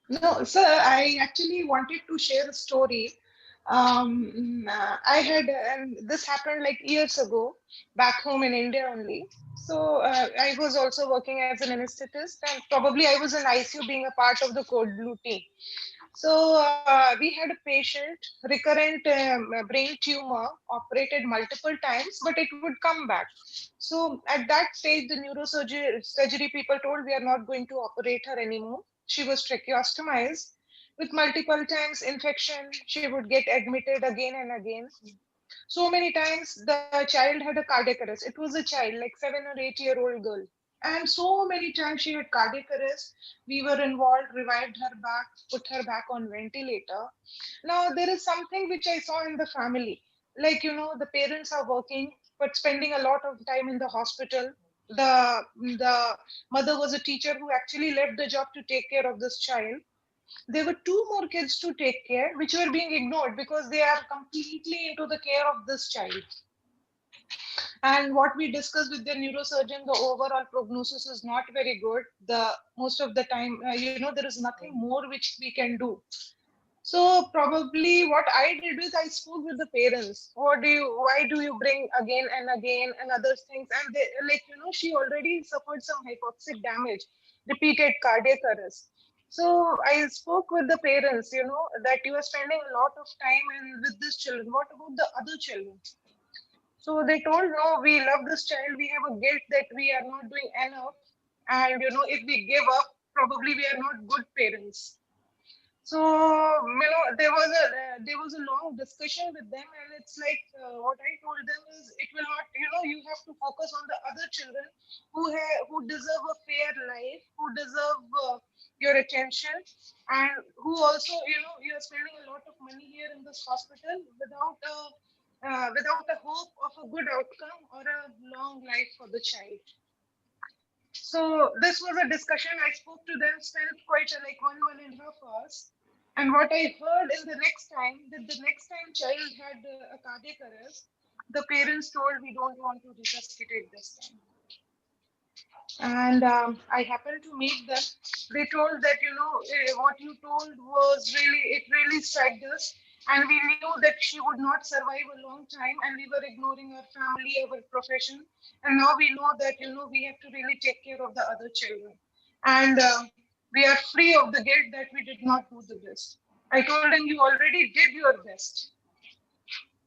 No, sir, I actually wanted to share a story. I had, and this happened like years ago, back home in India only. So I was also working as an anesthetist, and probably I was in ICU being a part of the code blue team. So we had a patient, recurrent brain tumor, operated multiple times, but it would come back. So at that stage, the neurosurgery people told we are not going to operate her anymore. She was tracheostomized with multiple times infection. She would get admitted again and again. So many times the child had a cardiac arrest. It was a child, like 7 or 8 year old girl. And so many times she had cardiac arrest. We were involved, revived her back, put her back on ventilator. Now, there is something which I saw in the family. Like, the parents are working, but spending a lot of time in the hospital. The mother was a teacher who actually left the job to take care of this child. There were two more kids to take care, which were being ignored because they are completely into the care of this child. And what we discussed with the neurosurgeon, the overall prognosis is not very good. The most of the time, there is nothing more which we can do. So probably what I did is I spoke with the parents. Why do you bring again and again and other things? And they, she already suffered some hypoxic damage, repeated cardiac arrest. So I spoke with the parents, that you are spending a lot of time with these children. What about the other children? So they told, no, we love this child. We have a guilt that we are not doing enough. And, if we give up, probably we are not good parents. So, there was a long discussion with them, and it's like what I told them is it will not, you have to focus on the other children who deserve a fair life, who deserve your attention, and who also, you are spending a lot of money here in this hospital without a hope of a good outcome or a long life for the child. So this was a discussion. I spoke to them, spent quite like 1.5 hours. And what I heard in the next time, that the next time child had a cardiac arrest, the parents told we don't want to resuscitate this time. And I happened to meet them. They told that, what you told was it really struck us. And we knew that she would not survive a long time, and we were ignoring our family, our profession. And now we know that, we have to really take care of the other children. And we are free of the guilt that we did not do the best. I told him, you already did your best.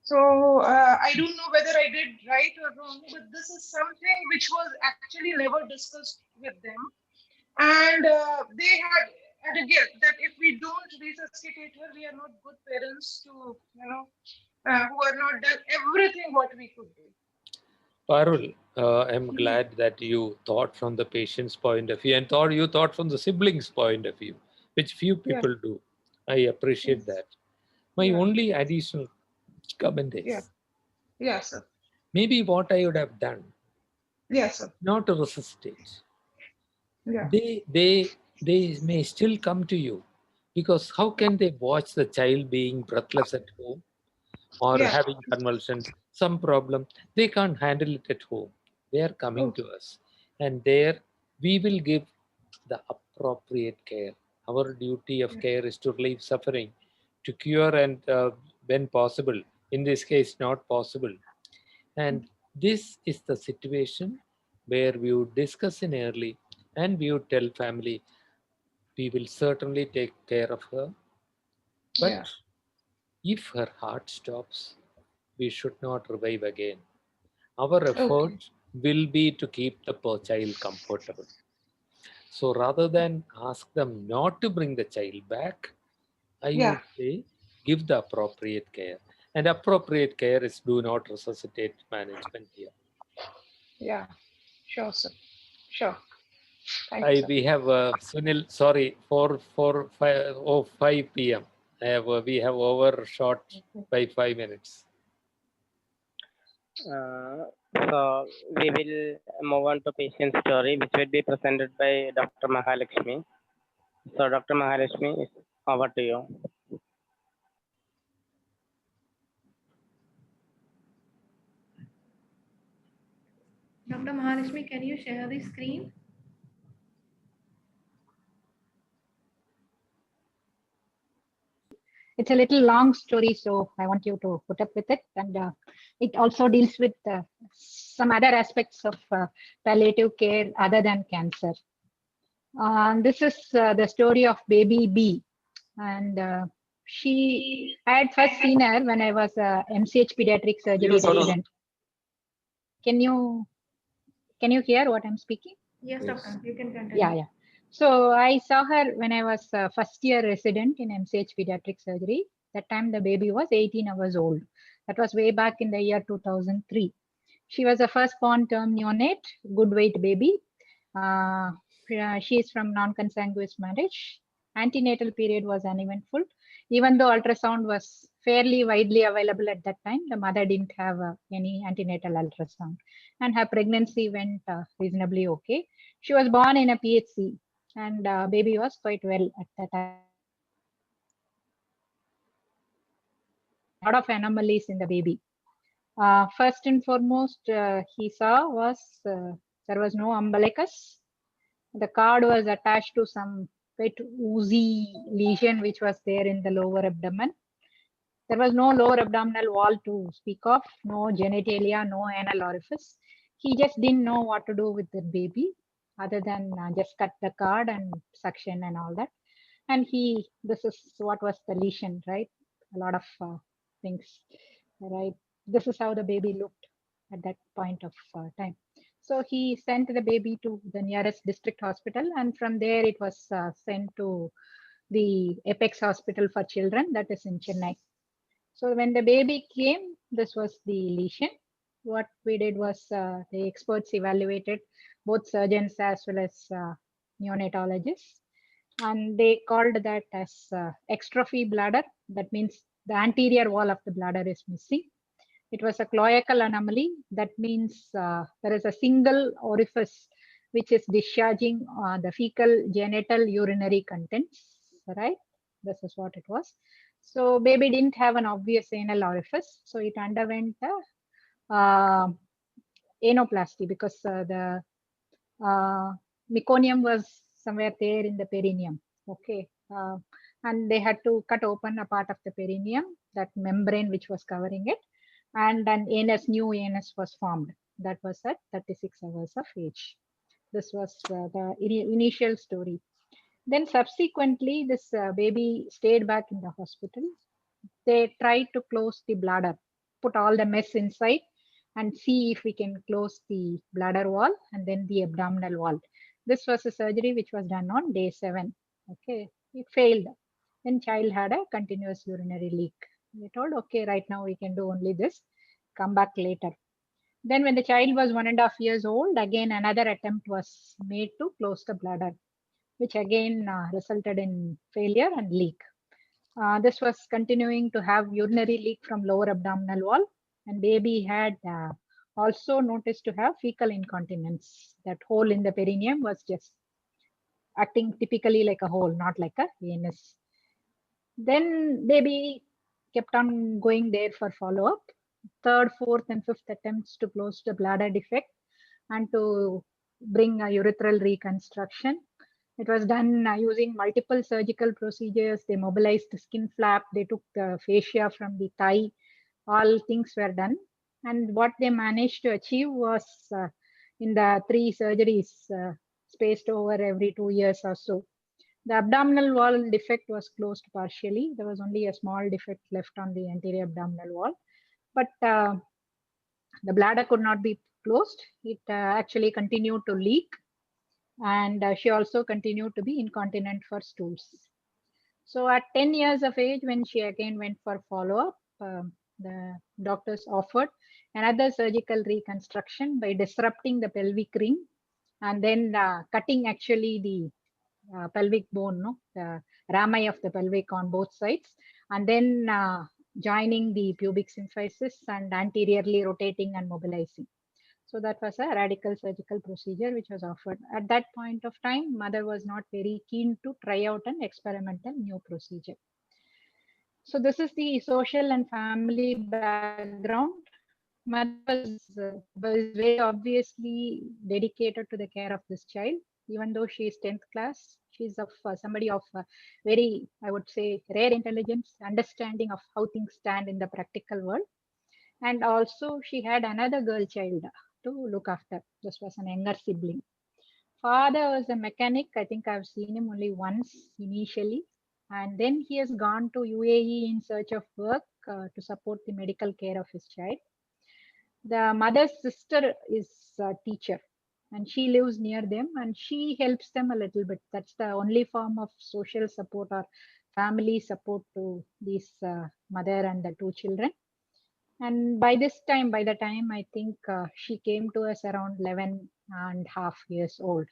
So I don't know whether I did right or wrong, but this is something which was actually never discussed with them. And they had a guilt that if we don't resuscitate her, we are not good parents to, who are not done everything what we could do. Parul, I'm glad that you thought from the patient's point of view and you thought from the siblings' point of view, which few people do. I appreciate that. My only additional comment is, Yes, sir. maybe what I would have done, Yes, sir. not to resuscitate. Yeah. They may still come to you, because how can they watch the child being breathless at home or having convulsions, some problem? They can't handle it at home. They are coming to us, and there we will give the appropriate care. Our duty of care is to relieve suffering, to cure, and when possible, in this case not possible. And this is the situation where we would discuss in early, and we would tell family, we will certainly take care of her, but if her heart stops, we should not revive again. Our effort will be to keep the poor child comfortable. So rather than ask them not to bring the child back, I would say give the appropriate care. And appropriate care is do not resuscitate management here. Yeah, sure, sir. Sure. Thank you, sir. We have Sunil, sorry, 5 p.m. We have overshot by 5 minutes. So we will move on to patient story, which will be presented by Dr. Mahalakshmi. So Dr. Mahalakshmi, over to you. Dr. Mahalakshmi, can you share the screen? It's a little long story, so I want you to put up with it. And it also deals with some other aspects of palliative care other than cancer. This is the story of baby B. And I had first seen her when I was a MCH pediatric surgery resident. Can you hear what I'm speaking? Yes, doctor, you can continue. Yeah. So I saw her when I was first year resident in MCH pediatric surgery. That time the baby was 18 hours old. That was way back in the year 2003. She was a first-born term neonate, good weight baby. She is from non-consanguineous marriage. Antenatal period was uneventful. Even though ultrasound was fairly widely available at that time, the mother didn't have any antenatal ultrasound. And her pregnancy went reasonably okay. She was born in a PHC, and baby was quite well at that time. A lot of anomalies in the baby. First and foremost, he saw was there was no umbilicus. The cord was attached to some quite oozy lesion which was there in the lower abdomen. There was no lower abdominal wall to speak of, no genitalia, no anal orifice. He just didn't know what to do with the baby other than just cut the cord and suction and all that. And this is what was the lesion, right? A lot of things, right? This is how the baby looked at that point of time. So he sent the baby to the nearest district hospital, and from there it was sent to the Apex Hospital for Children, that is in Chennai. So when the baby came, this was the lesion. What we did was the experts evaluated, both surgeons as well as neonatologists, and they called that as extrophy bladder. That means the anterior wall of the bladder is missing. It was a cloacal anomaly. That means there is a single orifice which is discharging the fecal genital urinary contents, right? This is what it was. So baby didn't have an obvious anal orifice, so it underwent anoplasty because the meconium was somewhere there in the perineum. Okay. and they had to cut open a part of the perineum, that membrane which was covering it, and an anus, new anus was formed. That was at 36 hours of age. This was the initial story. Then subsequently, this baby stayed back in the hospital. They tried to close the bladder, put all the mess inside, and see if we can close the bladder wall and then the abdominal wall. This was a surgery which was done on day 7. Okay, it failed. Then child had a continuous urinary leak. They told, okay, right now we can do only this. Come back later. Then when the child was 1.5 years old, again another attempt was made to close the bladder, which again resulted in failure and leak. This was continuing to have urinary leak from lower abdominal wall, and baby had also noticed to have fecal incontinence. That hole in the perineum was just acting typically like a hole, not like a anus. Then baby kept on going there for follow-up. 3rd, 4th, and 5th attempts to close the bladder defect and to bring a urethral reconstruction. It was done using multiple surgical procedures. They mobilized the skin flap. They took the fascia from the thigh. All things were done. And what they managed to achieve was in the 3 surgeries spaced over every 2 years or so. The abdominal wall defect was closed partially. There was only a small defect left on the anterior abdominal wall. But the bladder could not be closed. It actually continued to leak. And she also continued to be incontinent for stools. So at 10 years of age, when she again went for follow-up, the doctors offered another surgical reconstruction by disrupting the pelvic ring and then cutting actually the pelvic bone, no? The rami of the pelvic on both sides, and then joining the pubic symphysis and anteriorly rotating and mobilizing. So that was a radical surgical procedure which was offered. At that point of time, mother was not very keen to try out an experimental new procedure. So this is the social and family background. Mother was very obviously dedicated to the care of this child. Even though she is 10th class, she's of somebody of very, I would say, rare intelligence, understanding of how things stand in the practical world. And also she had another girl child to look after. This was an younger sibling. Father was a mechanic. I think I've seen him only once initially. And then he has gone to UAE in search of work to support the medical care of his child. The mother's sister is a teacher and she lives near them and she helps them a little bit. That's the only form of social support or family support to this mother and the 2 children. And by the time I think she came to us around 11.5 years old.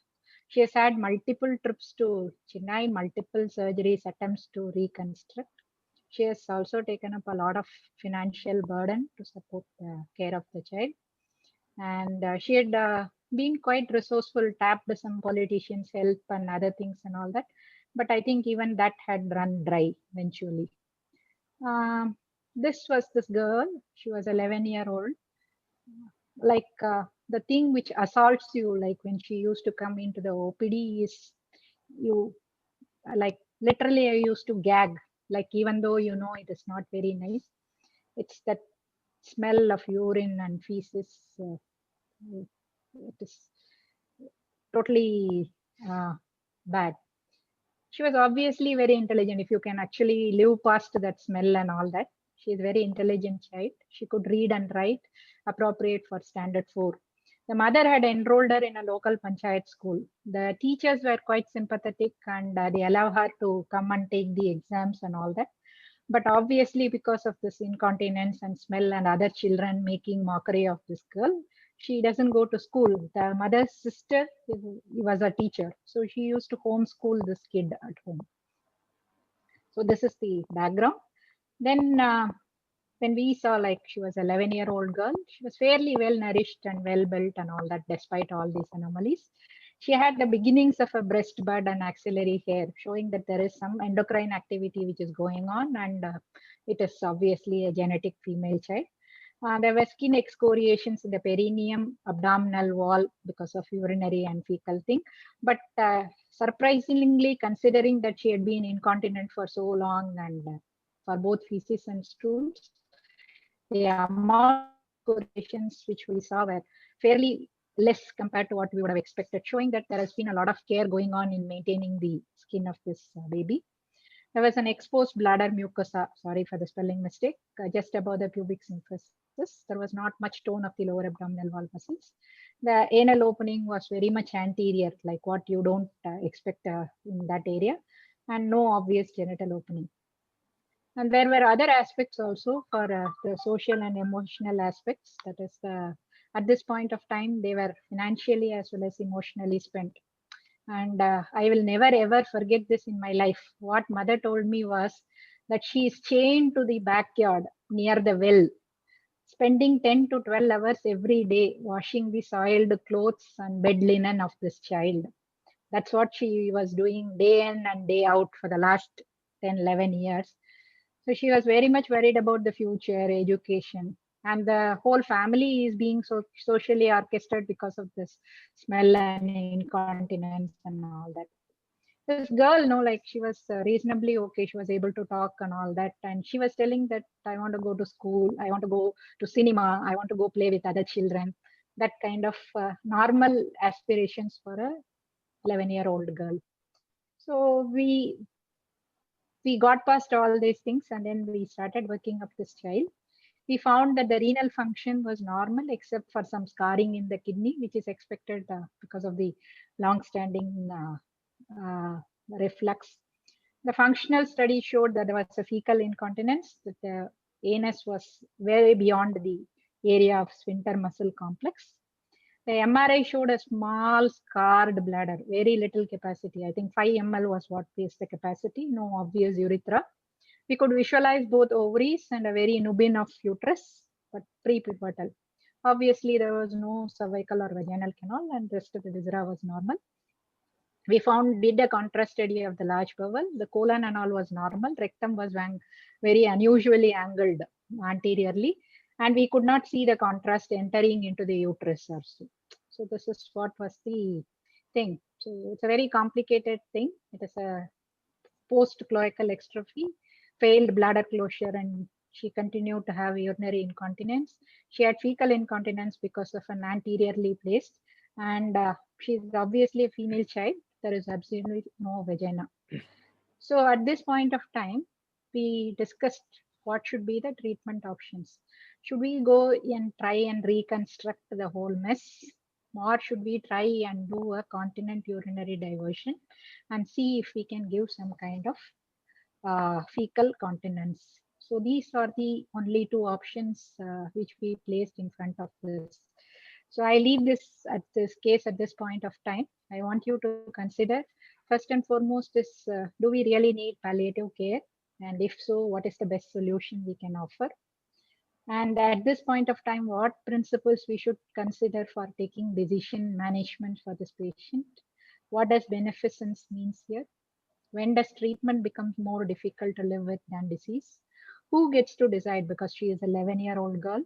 She has had multiple trips to Chennai, multiple surgeries, attempts to reconstruct. She has also taken up a lot of financial burden to support the care of the child. And she had been quite resourceful, tapped some politicians' help and other things and all that. But I think even that had run dry eventually. This was this girl. She was 11-year-old. Like the thing which assaults you, like when she used to come into the OPD, is you like literally I used to gag. Like even though you know it is not very nice, it's that smell of urine and feces. It is totally bad. She was obviously very intelligent. If you can actually live past that smell and all that, she is a very intelligent child. She could read and write, appropriate for standard 4. The mother had enrolled her in a local panchayat school. The teachers were quite sympathetic and they allow her to come and take the exams and all that. But obviously because of this incontinence and smell and other children making mockery of this girl, she doesn't go to school. The mother's sister was a teacher. So she used to homeschool this kid at home. So this is the background. Then when we saw, like, she was 11-year-old girl, she was fairly well nourished and well built and all that, despite all these anomalies. She had the beginnings of a breast bud and axillary hair, showing that there is some endocrine activity which is going on, and it is obviously a genetic female child. There were skin excoriations in the perineum, abdominal wall because of urinary and fecal thing. But surprisingly, considering that she had been incontinent for so long and for both feces and stools, the amount of excoriations which we saw were fairly less compared to what we would have expected, showing that there has been a lot of care going on in maintaining the skin of this baby. There was an exposed bladder mucosa, sorry for the spelling mistake, just above the pubic symphysis. There was not much tone of the lower abdominal wall muscles. The anal opening was very much anterior, like what you don't expect in that area, and no obvious genital opening. And there were other aspects also for the social and emotional aspects. That is, at this point of time, they were financially as well as emotionally spent. And I will never ever forget this in my life. What mother told me was that she is chained to the backyard near the well, spending 10 to 12 hours every day washing the soiled clothes and bed linen of this child. That's what she was doing day in and day out for the last 10, 11 years. So she was very much worried about the future, education, and the whole family is being so socially orchestrated because of this smell and incontinence and all that. This girl, no, like she was reasonably okay. She was able to talk and all that, and she was telling that I want to go to school, I want to go to cinema, I want to go play with other children. That kind of normal aspirations for a 11-year-old girl. So we got past all these things, and then we started working up this child. We found that the renal function was normal except for some scarring in the kidney, which is expected because of the long-standing reflux. The functional study showed that there was a fecal incontinence, that the anus was way beyond the area of sphincter muscle complex. The MRI showed a small scarred bladder, very little capacity. I think 5 ml was what is the capacity, no obvious urethra. We could visualize both ovaries and a very nubin of uterus, but pre-pubertal. Obviously, there was no cervical or vaginal canal, and rest of the viscera was normal. We did a contrast study of the large bowel. The colon and all was normal. Rectum was very unusually angled anteriorly, and we could not see the contrast entering into the uterus also. So this is what was the thing. So it's a very complicated thing. It is a post-cloacal extrophy, failed bladder closure, and she continued to have urinary incontinence. She had fecal incontinence because of an anteriorly placed, and she's obviously a female child. There is absolutely no vagina. So at this point of time, we discussed what should be the treatment options. Should we go and try and reconstruct the whole mess, or should we try and do a continent urinary diversion and see if we can give some kind of fecal continence? So these are the only two options which we placed in front of this. So I leave this at this point of time. I want you to consider, first and foremost, is do we really need palliative care? And if so, what is the best solution we can offer? And at this point of time, what principles we should consider for taking decision management for this patient? What does beneficence means here? When does treatment become more difficult to live with than disease? Who gets to decide, because she is an 11-year-old girl?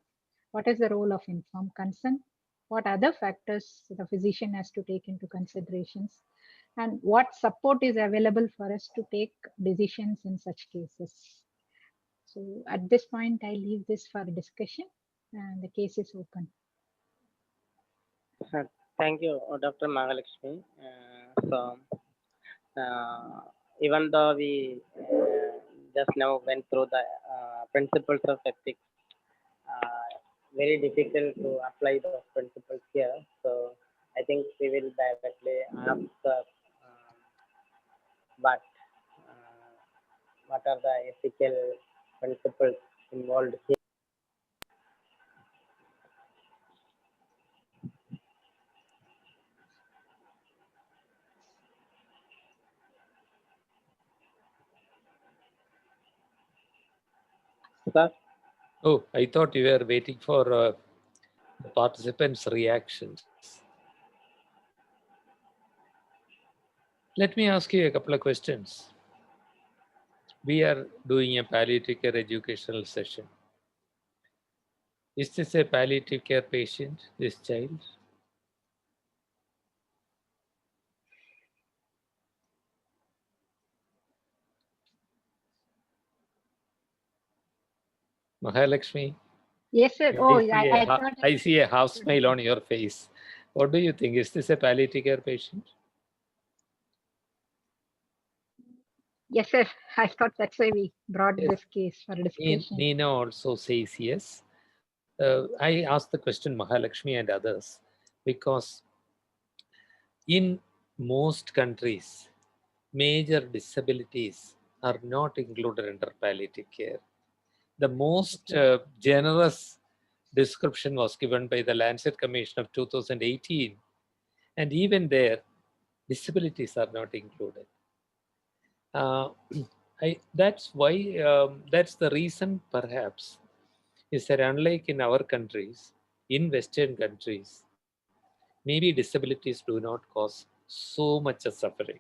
What is the role of informed consent? What other factors the physician has to take into considerations? And what support is available for us to take decisions in such cases? So at this point, I leave this for discussion, and the case is open. Thank you, Dr. Mahalakshmi. Even though we just now went through the principles of ethics, very difficult to apply those principles here. So I think we will directly ask what are the ethical principles involved here. Sir? Oh, I thought you were waiting for the participants' reactions. Let me ask you a couple of questions. We are doing a palliative care educational session. Is this a palliative care patient, this child? Mahalakshmi, Yes, sir. Oh, I thought. I see a half smile on your face. What do you think? Is this a palliative care patient? Yes, sir. I thought that's why we brought Yes. this case for discussion. Nina also says yes. I asked the question, Mahalakshmi and others, because in most countries, major disabilities are not included under palliative care. The most generous description was given by the Lancet Commission of 2018, and even there, disabilities are not included. Uh, that's why, that's the reason perhaps, is that unlike in our countries, in Western countries, maybe disabilities do not cause so much of suffering.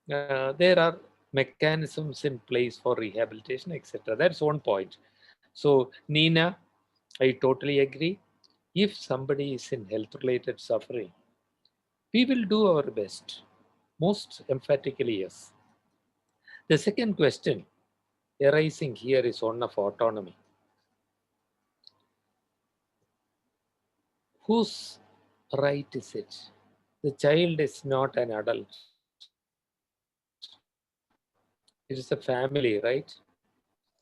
There are mechanisms in place for rehabilitation, etc. That's one point. So, Nina, I totally agree. If somebody is in health related suffering, we will do our best. Most emphatically, yes. The second question arising here is one of autonomy. Whose right is it? The child is not an adult. It is a family, right?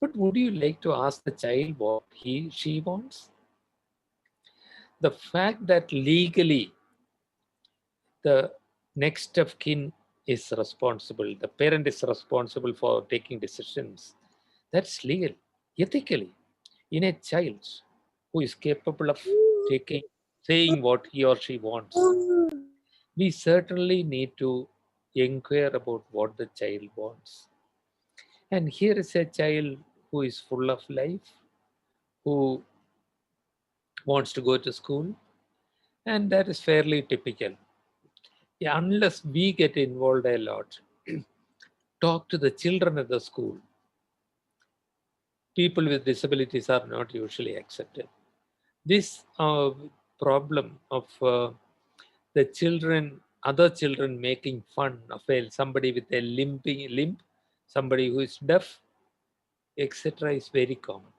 But would you like to ask the child what she wants? The fact that legally the next of kin is responsible, the parent is responsible for taking decisions, that's legal. Ethically, in a child who is capable of saying what he or she wants, we certainly need to inquire about what the child wants. And here is a child who is full of life, who wants to go to school, and that is fairly typical. Yeah, unless we get involved a lot, talk to the children at the school, people with disabilities are not usually accepted. This problem of the children, other children making fun of somebody with a limp, somebody who is deaf, etc., is very common.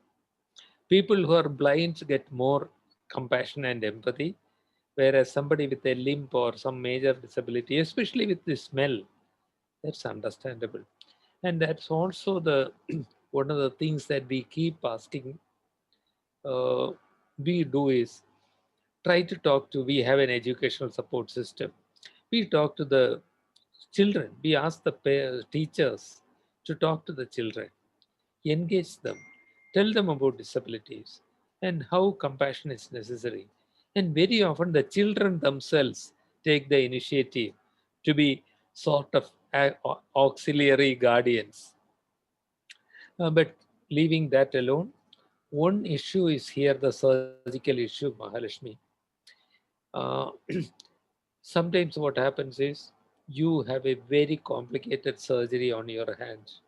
People who are blind get more compassion and empathy, whereas somebody with a limp or some major disability, especially with the smell, that's understandable. And that's also the one of the things that we keep asking. We do is try to talk to. We have an educational support system. We talk to the children. We ask the teachers to talk to the children, engage them, tell them about disabilities and how compassion is necessary. And very often the children themselves take the initiative to be sort of auxiliary guardians. But leaving that alone, one issue is here the surgical issue, Mahalakshmi. Uh, Sometimes what happens is you have a very complicated surgery on your hands,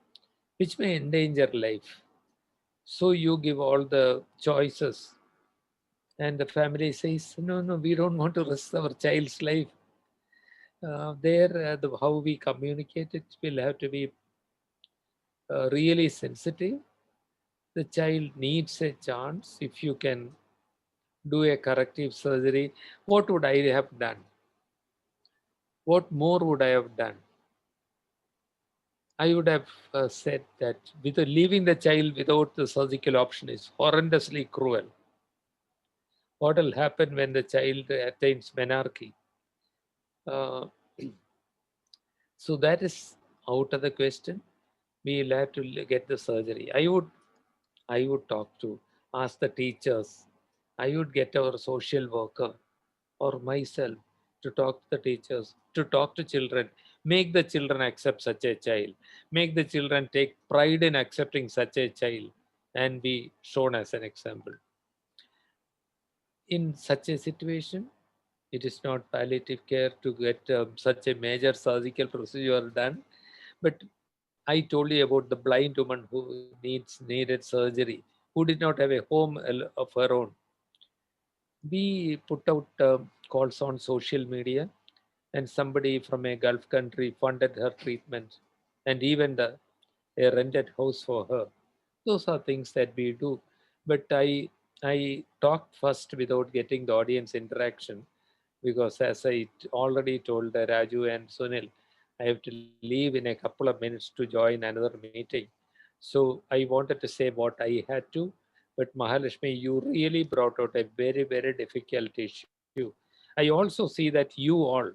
which may endanger life. So you give all the choices, and the family says, "No, no, we don't want to risk our child's life." How we communicate it will have to be really sensitive. The child needs a chance. If you can do a corrective surgery, what would I have done? What more would I have done? I would have said that leaving the child without the surgical option is horrendously cruel. What will happen when the child attains menarche? Uh, so that is out of the question. We will have to get the surgery. I would talk to, ask the teachers. I would get our social worker or myself to talk to the teachers, to talk to children, make the children accept such a child, make the children take pride in accepting such a child and be shown as an example. In such a situation, it is not palliative care to get such a major surgical procedure done. But I told you about the blind woman who needed surgery who did not have a home of her own. We put out calls on social media, and somebody from a Gulf country funded her treatment and even a rented house for her. Those are things that we do. But I talked first without getting the audience interaction, because as I already told Raju and Sunil, I have to leave in a couple of minutes to join another meeting. So I wanted to say what I had to, but Mahalakshmi, you really brought out a very, very difficult issue. I also see that you all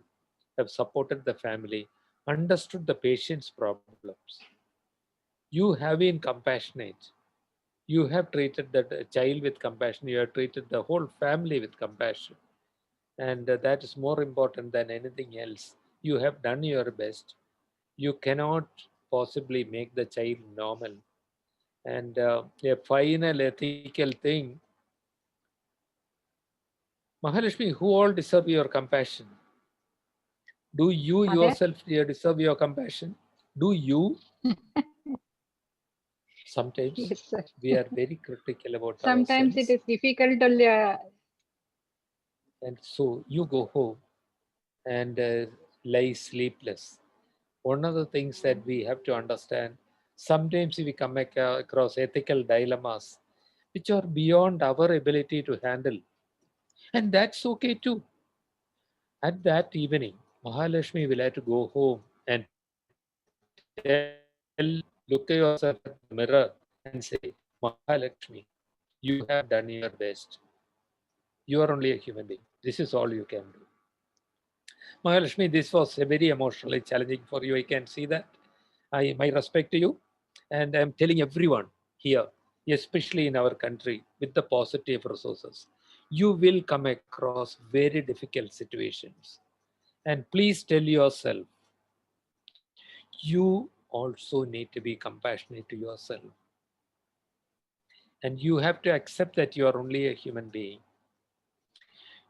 have supported the family, understood the patient's problems. You have been compassionate. You have treated the child with compassion. You have treated the whole family with compassion. And that is more important than anything else. You have done your best. You cannot possibly make the child normal. And a final ethical thing, Mahalakshmi, who all deserve your compassion? Do you Mother? yourself deserve your compassion? Do you? Sometimes Yes, sir. we are very critical about Sometimes it ourselves. is difficult to And so you go home and lie sleepless. One of the things that we have to understand, sometimes we come across ethical dilemmas which are beyond our ability to handle. And that's okay too. At that evening, Mahalakshmi will have to go home and look at yourself at the mirror and say, Mahalakshmi, you have done your best. You are only a human being. This is all you can do. Mahalakshmi, this was very emotionally challenging for you. I can see that. My respect to you. And I'm telling everyone here, especially in our country, with the positive resources, you will come across very difficult situations. And please tell yourself, you also need to be compassionate to yourself. And you have to accept that you are only a human being.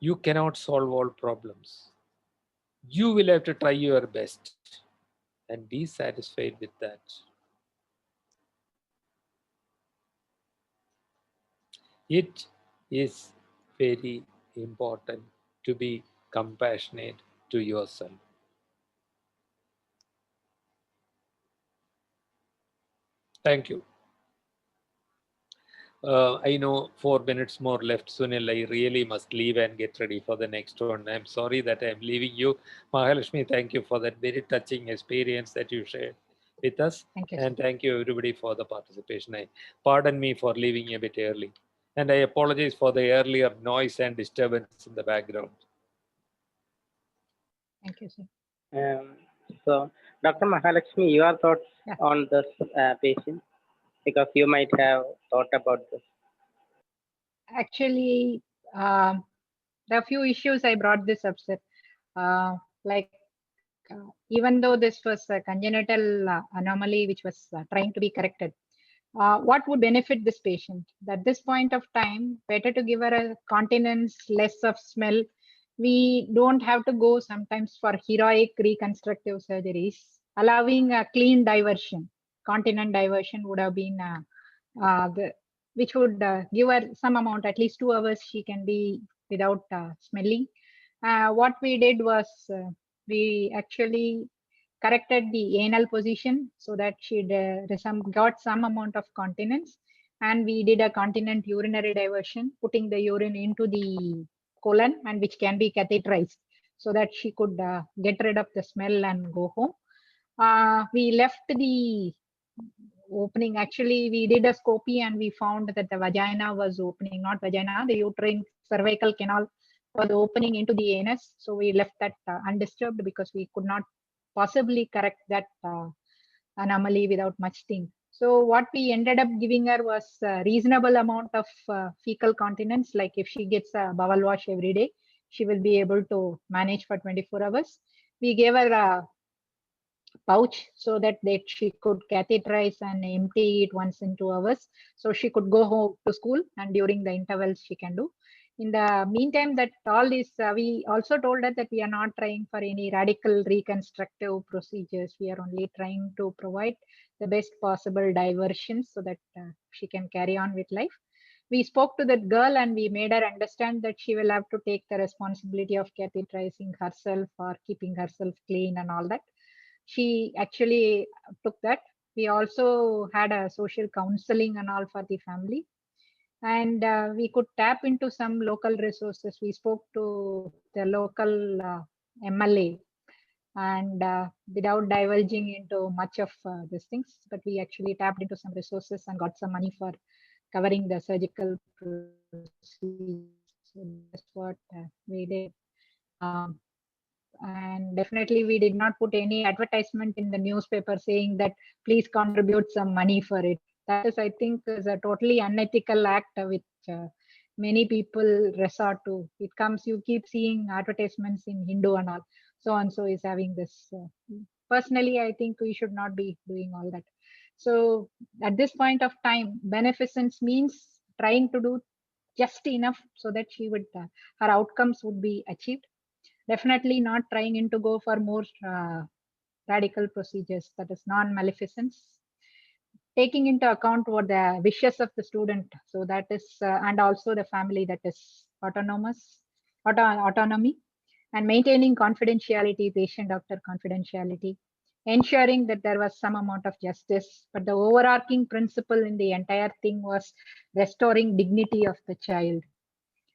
You cannot solve all problems. You will have to try your best and be satisfied with that. It is very important to be compassionate to yourself. Thank you. I know 4 minutes more left, Sunil. I really must leave and get ready for the next one. I'm sorry that I'm leaving you. Mahalakshmi, thank you for that very touching experience that you shared with us. Thank you, And sir. thank you everybody for the participation. Pardon me for leaving a bit early. And I apologize for the earlier noise and disturbance in the background. Thank you, sir. So, Dr. Mahalakshmi, your thoughts Yeah. on this patient, because you might have thought about this. Actually, there are few issues I brought this up, sir. Like, even though this was a congenital anomaly which was trying to be corrected, what would benefit this patient? At this point of time, better to give her a continence, less of smell. We don't have to go sometimes for heroic reconstructive surgeries. Allowing a clean diversion, continent diversion would have been which would give her some amount, at least 2 hours she can be without smelling. What we did was we actually corrected the anal position so that she got some amount of continence, and we did a continent urinary diversion, putting the urine into the colon, and which can be catheterized so that she could get rid of the smell and go home. We left the opening. Actually, we did a scopy and we found that the vagina was opening, not vagina, the uterine cervical canal was opening into the anus. So we left that undisturbed because we could not possibly correct that anomaly without much thing. So what we ended up giving her was a reasonable amount of fecal continence. Like if she gets a bowel wash every day, she will be able to manage for 24 hours. We gave her a pouch so that she could catheterize and empty it once in 2 hours. So she could go home to school, and during the intervals she can do. In the meantime, that all this, we also told her that we are not trying for any radical reconstructive procedures. We are only trying to provide the best possible diversion so that she can carry on with life. We spoke to that girl and we made her understand that she will have to take the responsibility of catheterizing herself or keeping herself clean and all that. She actually took that. We also had a social counseling and all for the family. And we could tap into some local resources. We spoke to the local MLA, and without diverging into much of these things, but we actually tapped into some resources and got some money for covering the surgical procedure. So that's what we did. And definitely we did not put any advertisement in the newspaper saying that please contribute some money for it. That is, I think, is a totally unethical act which many people resort to. It comes, you keep seeing advertisements in Hindu and all. So and so is having this. Personally, I think we should not be doing all that. So at this point of time, beneficence means trying to do just enough so that she would, her outcomes would be achieved. Definitely not trying in to go for more radical procedures, that is non-maleficence. Taking into account what the wishes of the student, so that is, and also the family, that is autonomy, and maintaining confidentiality, patient-doctor confidentiality, ensuring that there was some amount of justice. But the overarching principle in the entire thing was restoring dignity of the child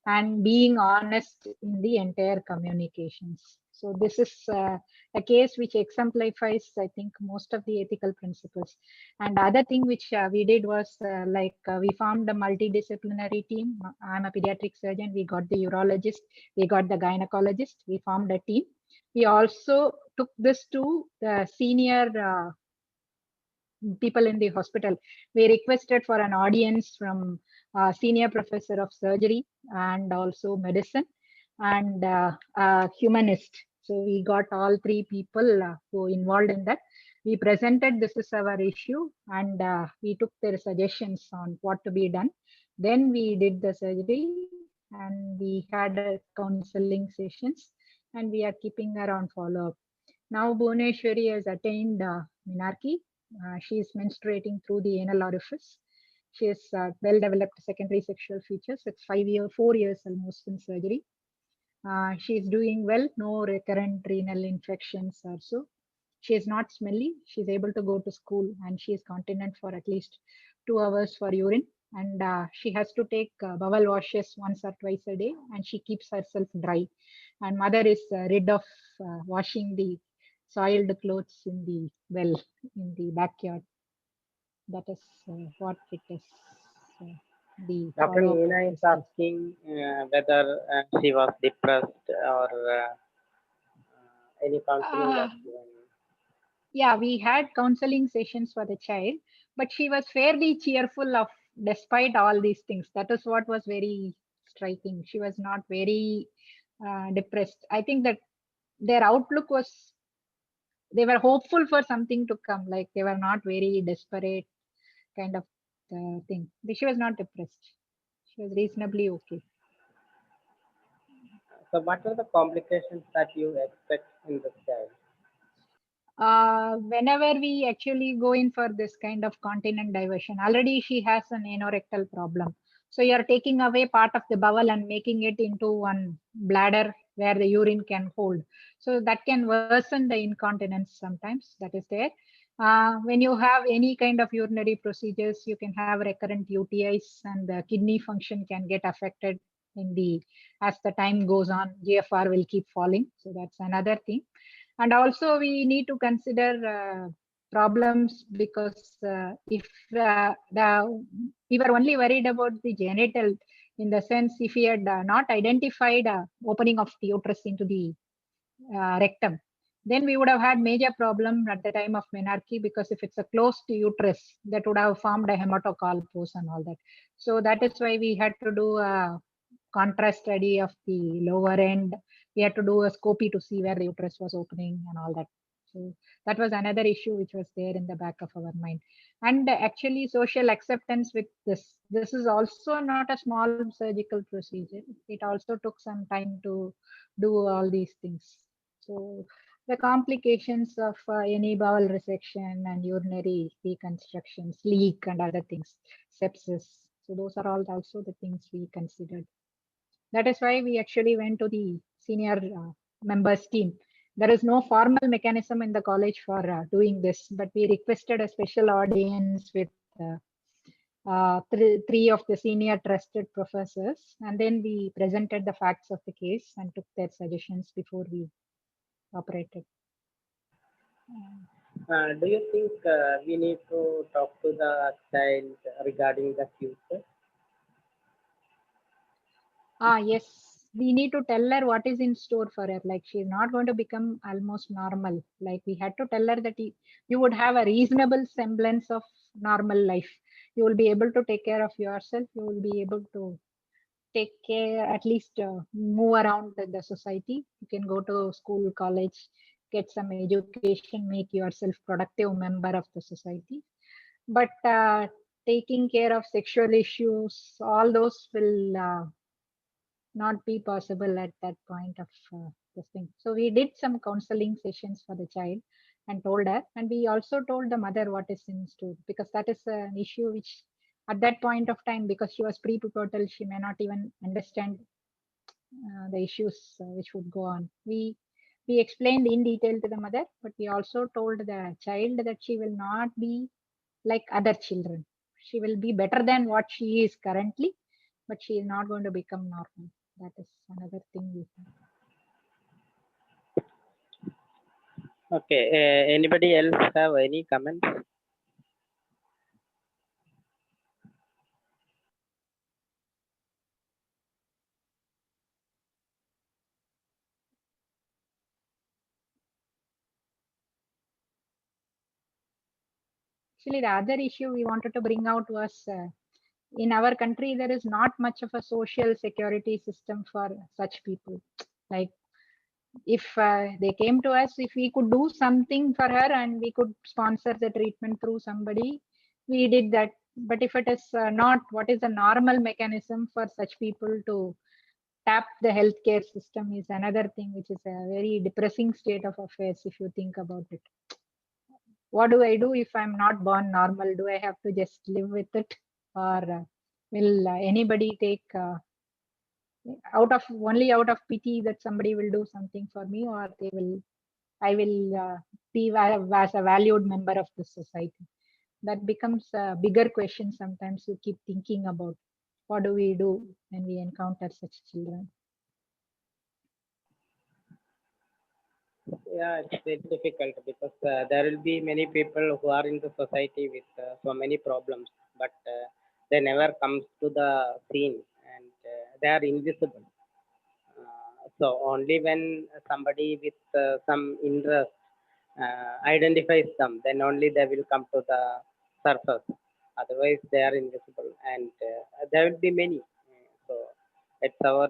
and being honest in the entire communications. So this is a case which exemplifies, I think, most of the ethical principles. And the other thing which we did was we formed a multidisciplinary team. I'm a pediatric surgeon. We got the urologist, we got the gynecologist, we formed a team. We also took this to the senior people in the hospital. We requested for an audience from senior professor of surgery and also medicine and humanist. So we got all three people who involved in that. We presented this is our issue and we took their suggestions on what to be done. Then we did the surgery and we had counseling sessions and we are keeping her on follow-up. Now Bhuvneshwari has attained menarche. She is menstruating through the anal orifice. She has well-developed secondary sexual features. It's 4 years almost in surgery. She is doing well, no recurrent renal infections or so. She is not smelly. She is able to go to school and she is continent for at least 2 hours for urine. And she has to take bowel washes once or twice a day and she keeps herself dry. And mother is rid of washing the soiled clothes in the well in the backyard. That is what it is. The Dr. follow-up Nina of is this case. asking whether she was depressed or any counseling was given. Yeah, we had counseling sessions for the child, but she was fairly cheerful of despite all these things. That is what was very striking. She was not very depressed. I think that their outlook was, they were hopeful for something to come, like they were not very desperate kind of thing. She was not depressed. She was reasonably okay. So what are the complications that you expect in this child? Whenever we actually go in for this kind of continent diversion, already she has an anorectal problem. So you're taking away part of the bowel and making it into one bladder where the urine can hold. So that can worsen the incontinence sometimes, that is there. When you have any kind of urinary procedures, you can have recurrent UTIs and the kidney function can get affected as the time goes on, GFR will keep falling. So that's another thing. And also we need to consider problems because if we were only worried about the genital, in the sense if we had not identified opening of the uterus into the rectum, then we would have had major problem at the time of menarche, because if it's a closed uterus, that would have formed a hematocolpos and all that. So that is why we had to do a contrast study of the lower end. We had to do a scopy to see where the uterus was opening and all that. So that was another issue which was there in the back of our mind. And actually social acceptance with this. This is also not a small surgical procedure. It also took some time to do all these things. So the complications of any bowel resection and urinary reconstructions, leak and other things, sepsis. So those are all also the things we considered. That is why we actually went to the senior members team. There is no formal mechanism in the college for doing this, but we requested a special audience with three of the senior trusted professors, and then we presented the facts of the case and took their suggestions before we operated. Do you think we need to talk to the child regarding the future? Yes, we need to tell her what is in store for her. Like she's not going to become almost normal. Like we had to tell her that you would have a reasonable semblance of normal life. You will be able to take care of yourself. You will be able to take care, at least move around the society. You can go to school, college, get some education, make yourself productive member of the society. But taking care of sexual issues, all those will not be possible at that point of this thing. So we did some counseling sessions for the child and told her, and we also told the mother what is in store, because that is an issue which at that point of time, because she was pre-pubertal, she may not even understand the issues which would go on. We explained in detail to the mother, but we also told the child that she will not be like other children. She will be better than what she is currently, but she is not going to become normal. That is another thing we have. Okay. Anybody else have any comments? Actually, the other issue we wanted to bring out was in our country, there is not much of a social security system for such people. Like if they came to us, if we could do something for her and we could sponsor the treatment through somebody, we did that. But if it is not, what is the normal mechanism for such people to tap the healthcare system is another thing, which is a very depressing state of affairs if you think about it. What do I do if I'm not born normal? Do I have to just live with it, or will anybody take out of pity that somebody will do something for me, or I will be as a valued member of the society? That becomes a bigger question. Sometimes you keep thinking about what do we do when we encounter such children. Yeah, it's very difficult because there will be many people who are in the society with so many problems, but they never comes to the scene, and they are invisible. So only when somebody with some interest identifies them, then only they will come to the surface. Otherwise, they are invisible, and there will be many. So it's our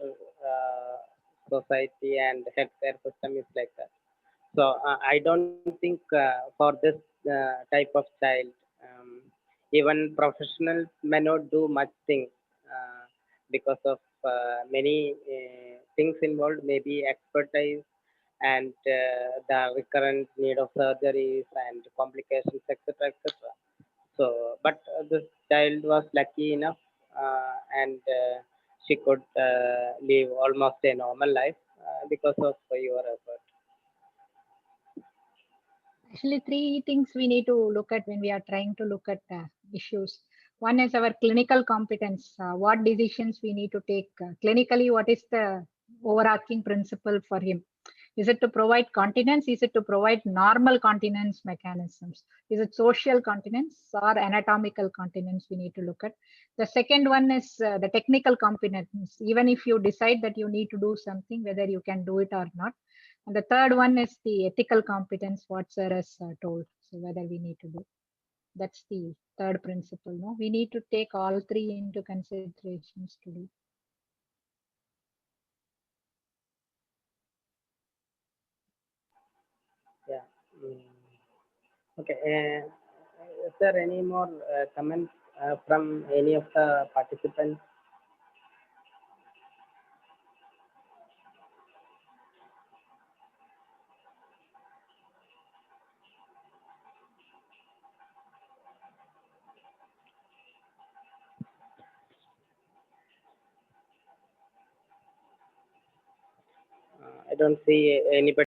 society and healthcare system is like that. So I don't think for this type of child, even professionals may not do much things because of many things involved, maybe expertise and the recurrent need of surgeries and complications, etc., etc. So, but this child was lucky enough, and she could live almost a normal life because of your effort. Actually, three things we need to look at when we are trying to look at issues. One is our clinical competence. What decisions we need to take clinically? What is the overarching principle for him? Is it to provide continence? Is it to provide normal continence mechanisms? Is it social continence or anatomical continence we need to look at? The second one is the technical competence. Even if you decide that you need to do something, whether you can do it or not. And the third one is the ethical competence, what Sir has told. So whether we need to do. That's the third principle. No, we need to take all three into considerations to do. Yeah, Mm, okay. Is there any more comments from any of the participants? I don't see anybody